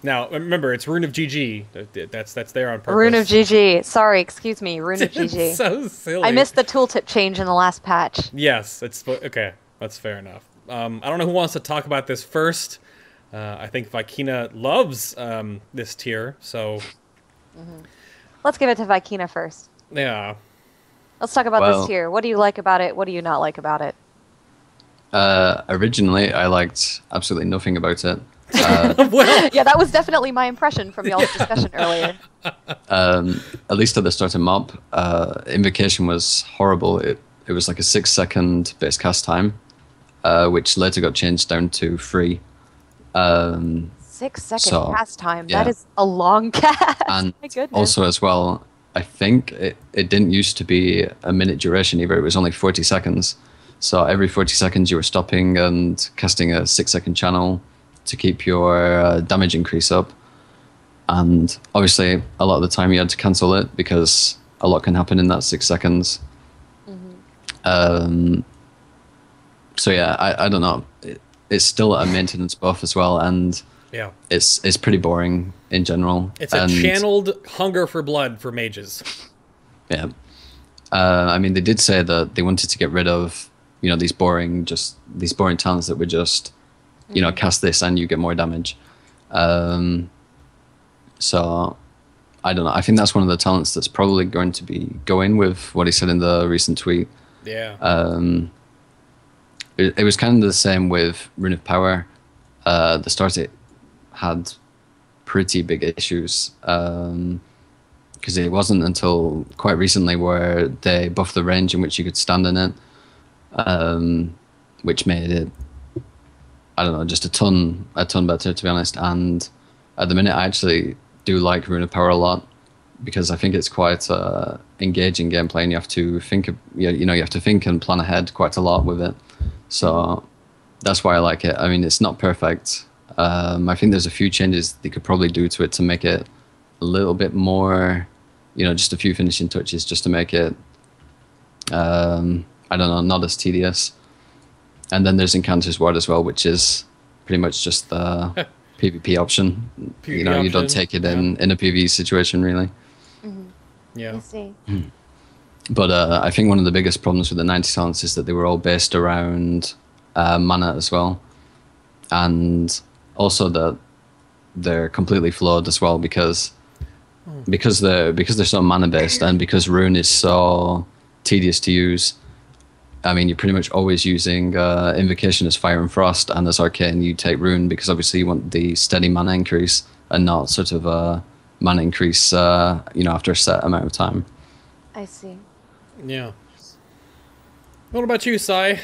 Now, remember, it's Rune of GG. That's there on purpose. Rune of GG. Sorry, excuse me. Rune of GG. So silly. I missed the tooltip change in the last patch. Yes, it's okay. That's fair enough. I don't know who wants to talk about this first. I think Vykina loves this tier, so... Let's give it to Vykina first. Yeah. Let's talk about this tier. What do you like about it? What do you not like about it? Originally, I liked absolutely nothing about it. Well, yeah, that was definitely my impression from y'all's discussion earlier. At least at the start of MOP, Invocation was horrible. It was like a 6-second base cast time, which later got changed down to 3. 6-second cast time. Yeah. That is a long cast. And my goodness. Also as well, I think it didn't used to be a minute duration either. It was only 40 seconds. So every 40 seconds you were stopping and casting a 6-second channel to keep your damage increase up. And obviously, a lot of the time you had to cancel it because a lot can happen in that 6 seconds. So yeah, I don't know. It's still a maintenance buff as well, and yeah, it's pretty boring in general. It's a channeled hunger for blood for mages. Yeah. I mean, they did say that they wanted to get rid of, you know, these boring talents that were just, you know, cast this and you get more damage. So, I don't know. I think that's one of the talents that's probably going to be going with what he said in the recent tweet. Yeah. It was kind of the same with Rune of Power. The start it had pretty big issues. Because it wasn't until quite recently where they buffed the range in which you could stand in it, which made it, I don't know, just a ton better, to be honest. And at the minute, I actually do like Rune of Power a lot because I think it's quite engaging gameplay, and you have to think, you have to think and plan ahead quite a lot with it. So that's why I like it. I mean, it's not perfect. I think there's a few changes they could probably do to it to make it a little bit more, just a few finishing touches just to make it, I don't know, not as tedious. And then there's Encanter's Ward as well, which is pretty much just the PvP option. PvP you don't take it in a PvE situation, really. Yeah. I see. But I think one of the biggest problems with the 90 talents is that they were all based around mana as well. and also that they're completely flawed as well because they're so mana based, and because rune is so tedious to use. I mean, you're pretty much always using Invocation as Fire and Frost, and as Arcane you take Rune because obviously you want the steady mana increase and not sort of a mana increase, after a set amount of time. I see. Yeah. What about you, Sai? I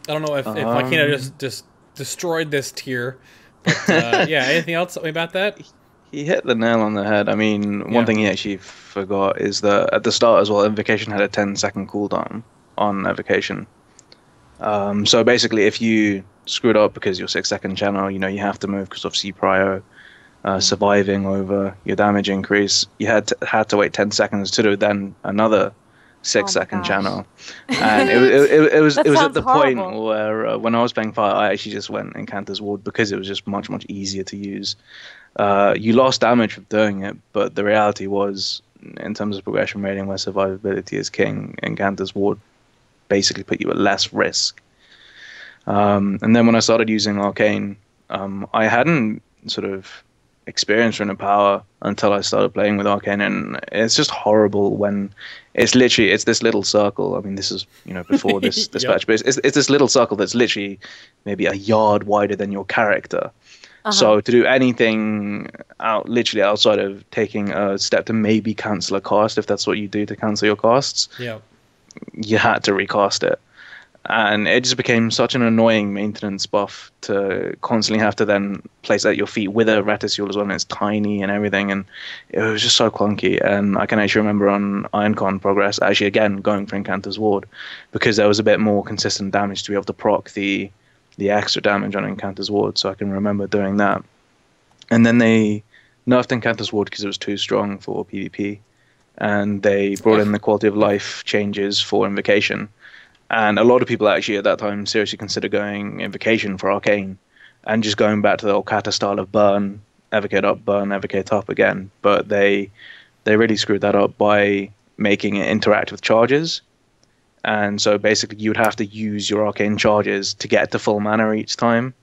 don't know if Vykina just destroyed this tier, but anything else about that? He hit the nail on the head. I mean, one thing he actually forgot is that at the start as well, Invocation had a 10-second cooldown on Evocation. So basically, if you screwed up because your 6-second channel, you have to move because obviously prio, surviving over your damage increase, you had to wait 10 seconds to do then another 6-second channel. And it was at the point where when I was playing Fire, I actually just went Incanter's Ward because it was just much easier to use. You lost damage from doing it, but the reality was, in terms of progression rating where survivability is king, Incanter's Ward basically put you at less risk. And then when I started using Arcane, I hadn't sort of experienced Rune of Power until I started playing with Arcane, and it's just horrible when it's this little circle. I mean, this is before this patch, but it's this little circle that's literally maybe a yard wider than your character. So to do anything literally outside of taking a step to maybe cancel a cast, if that's what you do to cancel your casts, you had to recast it. And it just became such an annoying maintenance buff to constantly have to then place at your feet with a reticule as well, and it's tiny and everything, and it was just so clunky. And I can actually remember on Ironcon Progress, actually again going for Incanter's Ward, because there was a bit more consistent damage to be able to proc the extra damage on Incanter's Ward, so I can remember doing that. And then they nerfed Incanter's Ward because it was too strong for PvP, and they brought in the quality of life changes for Invocation. And a lot of people actually at that time seriously considered going Invocation for Arcane and just going back to the old kata style of burn, evocate up, burn, evocate up again. But they really screwed that up by making it interact with charges. And so basically you'd have to use your Arcane charges to get to full mana each time.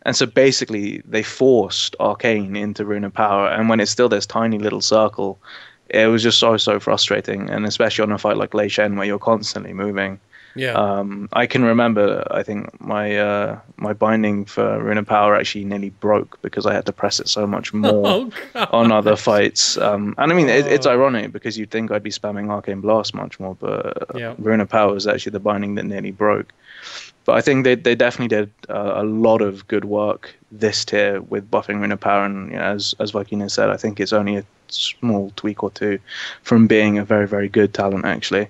And so basically they forced Arcane into Rune of Power. And when it's still this tiny little circle, it was just so frustrating. And especially on a fight like Lei Shen where you're constantly moving. Yeah. I can remember, I think my binding for Rune of Power actually nearly broke because I had to press it so much more on other fights. And I mean, it's ironic because you'd think I'd be spamming Arcane Blast much more, but Rune of Power is actually the binding that nearly broke. But I think they definitely did a lot of good work this tier with buffing Rune of Power, and as Vykina said, I think it's only a small tweak or two from being a very, very good talent actually.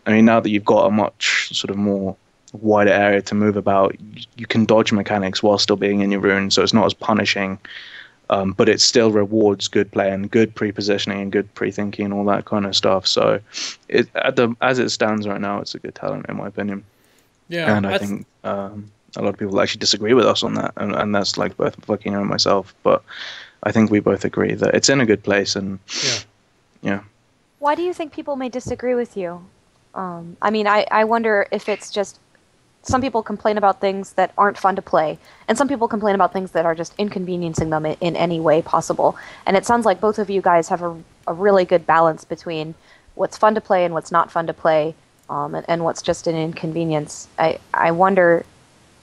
I mean, now that you've got a much sort of more wider area to move about, you can dodge mechanics while still being in your rune, so it's not as punishing, but it still rewards good play and good pre-positioning and good pre-thinking and all that kind of stuff. So as it stands right now, it's a good talent in my opinion. Yeah, and I think a lot of people actually disagree with us on that, and that's like both Vykina and myself, but I think we both agree that it's in a good place. And yeah. Why do you think people may disagree with you? I mean, I wonder if it's just some people complain about things that aren't fun to play, and some people complain about things that are just inconveniencing them in any way possible. And it sounds like both of you guys have a really good balance between what's fun to play and what's not fun to play, and what's just an inconvenience. I wonder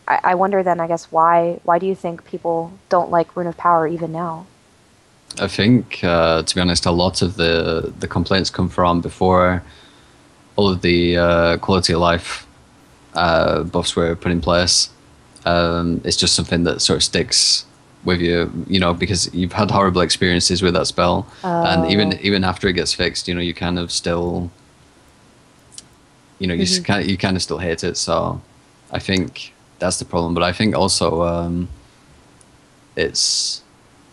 then, I guess, why do you think people don't like Rune of Power even now? I think, to be honest, a lot of the complaints come from before all of the quality of life buffs were put in place. It's just something that sort of sticks with you, because you've had horrible experiences with that spell, and even after it gets fixed, you kind of still, you kind of still hate it. So I think that's the problem. But I think also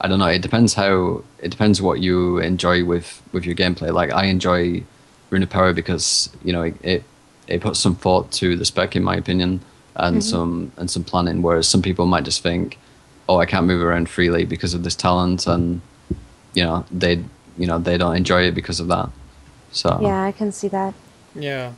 I don't know. It depends what you enjoy with your gameplay. Like I enjoy Rune of Power because it puts some thought to the spec, in my opinion, and some planning. Whereas some people might just think, oh, I can't move around freely because of this talent, and they don't enjoy it because of that. So yeah, I can see that. Yeah,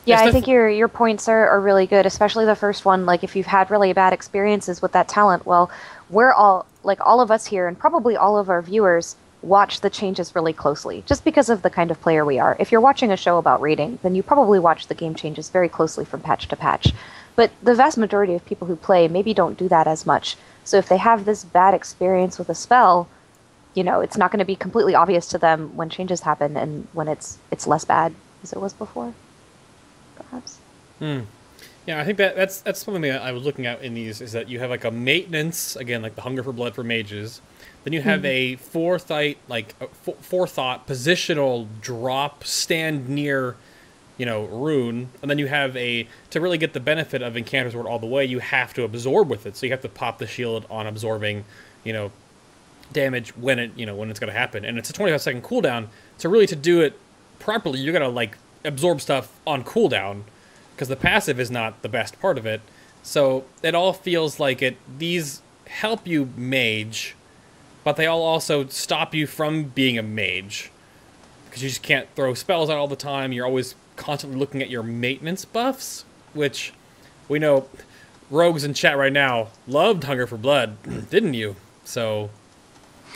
Yeah, I think your points are really good, especially the first one. Like, if you've had really bad experiences with that talent, well, we're all, like, all of us here and probably all of our viewers watch the changes really closely, just because of the kind of player we are. If you're watching a show about raiding, then you probably watch the game changes very closely from patch to patch. But the vast majority of people who play maybe don't do that as much. So if they have this bad experience with a spell, you know, it's not going to be completely obvious to them when changes happen and when it's less bad as it was before. Perhaps. Yeah, I think that's something that I was looking at in these, is that you have like a maintenance, again, like the hunger for blood for mages. Then you have a forethought positional drop, stand near, you know, rune, and then you have to really get the benefit of Encounter's Word all the way, you have to absorb with it. So you have to pop the shield on absorbing, you know, damage when it's going to happen, and it's a 25-second cooldown. So really, to do it properly, you got to like absorb stuff on cooldown, because the passive is not the best part of it. So it all feels like these help you mage, but they all also stop you from being a mage, because you just can't throw spells out all the time. You're always constantly looking at your maintenance buffs, which we know rogues in chat right now loved Hunger for Blood, didn't you? So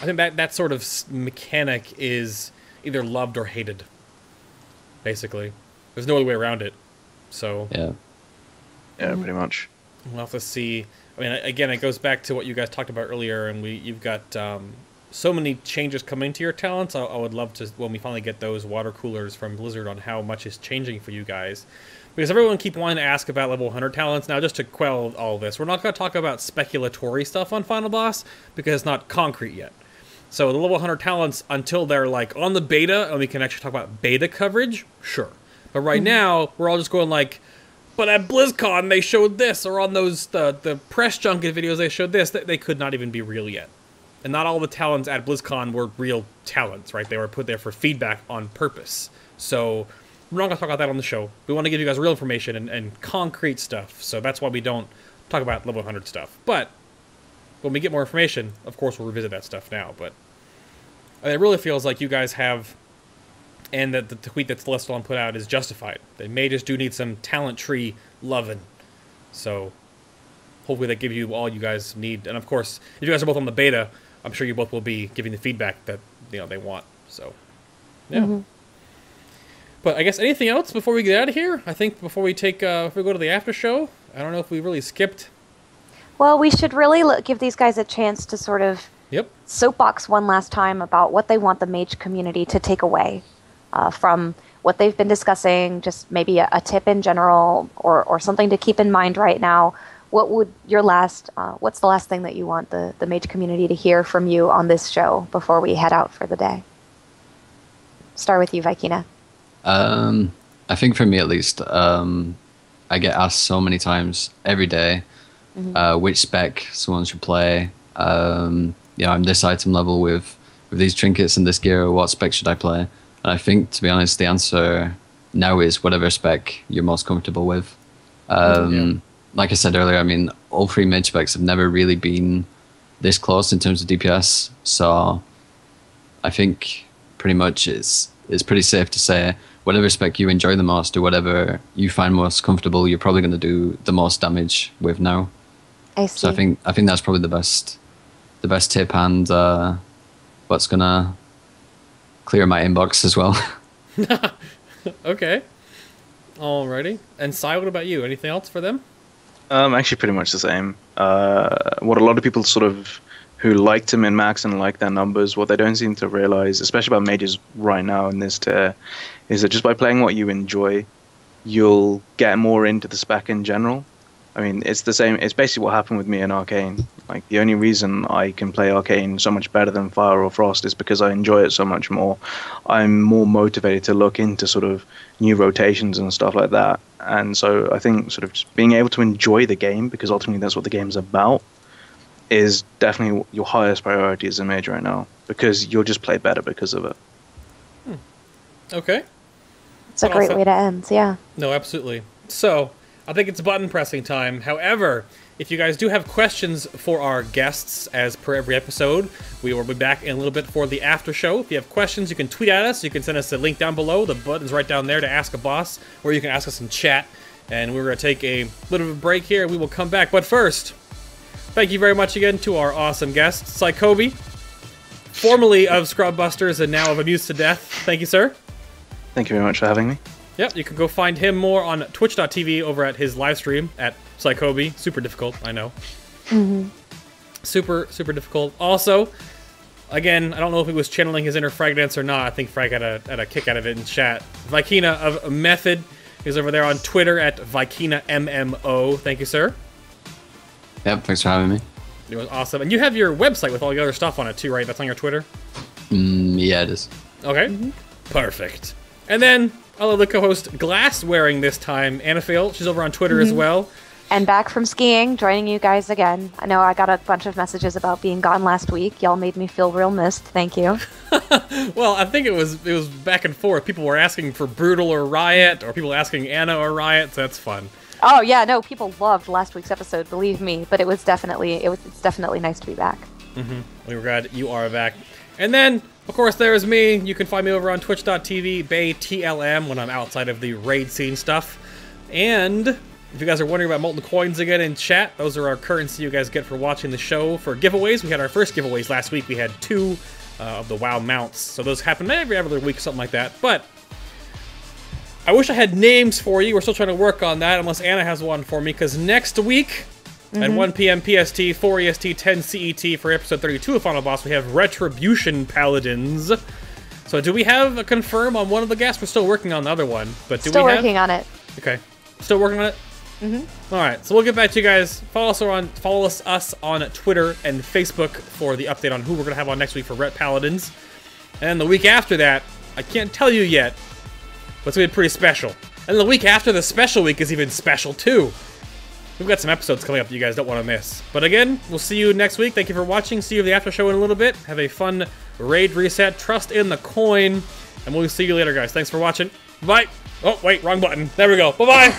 I think that sort of mechanic is either loved or hated, basically. There's no other way around it. So yeah, pretty much. We'll have to see. I mean, again, it goes back to what you guys talked about earlier, and you've got so many changes coming to your talents. I would love to, when we finally get those water coolers from Blizzard, on how much is changing for you guys. Because everyone keep wanting to ask about level 100 talents. Now, just to quell all this, we're not going to talk about speculatory stuff on Final Boss, because it's not concrete yet. So the level 100 talents, until they're like on the beta, and we can actually talk about beta coverage, sure. But right now, we're all just going like, but at BlizzCon they showed this, or on those the press junket videos they showed this. They could not even be real yet. And not all the talents at BlizzCon were real talents, right? They were put there for feedback on purpose. So we're not going to talk about that on the show. We want to give you guys real information and concrete stuff. So that's why we don't talk about level 100 stuff. But when we get more information, of course, we'll revisit that stuff now. But it really feels like you guys have, and that the tweet that Celestalon put out is justified. They may just do need some talent tree loving. So hopefully that gives you all you guys need. And of course, if you guys are both on the beta, I'm sure you both will be giving the feedback that they want. So yeah. But I guess anything else before we get out of here? I think before we if we go to the after show, I don't know if we really skipped. Well, we should really give these guys a chance to sort of soapbox one last time about what they want the mage community to take away from what they've been discussing, just maybe a tip in general, or something to keep in mind right now. What would what's the last thing that you want the mage community to hear from you on this show before we head out for the day? Start with you, Vykina. I think for me at least, I get asked so many times every day which spec someone should play. I'm this item level with these trinkets and this gear, what spec should I play? And I think, to be honest, the answer now is whatever spec you're most comfortable with. Like I said earlier, I mean, all three mage specs have never really been this close in terms of DPS, so I think pretty much it's pretty safe to say whatever spec you enjoy the most, or whatever you find most comfortable, you're probably going to do the most damage with now. I see. So I think that's probably the best tip, and what's gonna clear my inbox as well. Okay. Alrighty. And Sai, what about you? Anything else for them? Actually, pretty much the same. What a lot of people sort of who like to min-max and like their numbers, what they don't seem to realize, especially about mages right now in this tier, is that just by playing what you enjoy, you'll get more into the spec in general. I mean, it's the same. It's basically what happened with me in Arcane. Like, the only reason I can play Arcane so much better than Fire or Frost is because I enjoy it so much more. I'm more motivated to look into sort of new rotations and stuff like that. And so I think sort of just being able to enjoy the game, because ultimately that's what the game's about, is definitely your highest priority as a mage right now, because you'll just play better because of it. Okay. It's a great way to end, yeah. No, absolutely. So, I think it's button pressing time. However, if you guys do have questions for our guests, as per every episode, we will be back in a little bit for the after show. If you have questions, you can tweet at us. You can send us a link down below. The button's right down there to ask a boss, or you can ask us in chat. And we're going to take a little bit of a break here, and we will come back. But first, thank you very much again to our awesome guest, Cycobi, formerly of Scrubbusters and now of Amused to Death. Thank you, sir. Thank you very much for having me. Yep, you can go find him more on twitch.tv over at his live stream at Cycobi. Super difficult, I know. Super, super difficult. Also, again, I don't know if he was channeling his inner Frag dance or not. I think Frag had a kick out of it in chat. Vykina of Method is over there on Twitter at VykinaMMO. Thank you, sir. Yep, thanks for having me. It was awesome. And you have your website with all the other stuff on it too, right? That's on your Twitter? Yeah, it is. Okay. Perfect. And then, I love the co-host Glass-wearing this time, Annaphil. She's over on Twitter as well. And back from skiing, joining you guys again. I know I got a bunch of messages about being gone last week. Y'all made me feel real missed. Thank you. Well, I think it was back and forth. People were asking for Brutal or Riot, or people asking Anna or Riot, so that's fun. Oh yeah, no, people loved last week's episode, believe me. But it's definitely nice to be back. We were glad you are back. And then, of course, there's me. You can find me over on twitch.tv, BayTLM, when I'm outside of the raid scene stuff. And if you guys are wondering about MoltenCoins again in chat, those are our currency you guys get for watching the show. For giveaways, we had our first giveaways last week. We had 2 of the WoW mounts. So those happen every other week, something like that. But I wish I had names for you. We're still trying to work on that, unless Anna has one for me, because next week, at 1 p.m. PST, 4 EST, 10 CET for episode 32 of Final Boss, we have Retribution Paladins. So do we have a confirm on one of the guests? We're still working on the other one, but do Still we have... working on it. Okay. Still working on it? All right, so we'll get back to you guys. Follow us on Twitter and Facebook for the update on who we're going to have on next week for Ret Paladins. And the week after that, I can't tell you yet, but it's going to be pretty special. And the week after the special week is even special, too. We've got some episodes coming up that you guys don't want to miss. But again, we'll see you next week. Thank you for watching. See you at the after show in a little bit. Have a fun raid reset. Trust in the coin. And we'll see you later, guys. Thanks for watching. Bye. Oh, wait, wrong button. There we go. Bye-bye.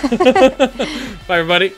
Bye, everybody.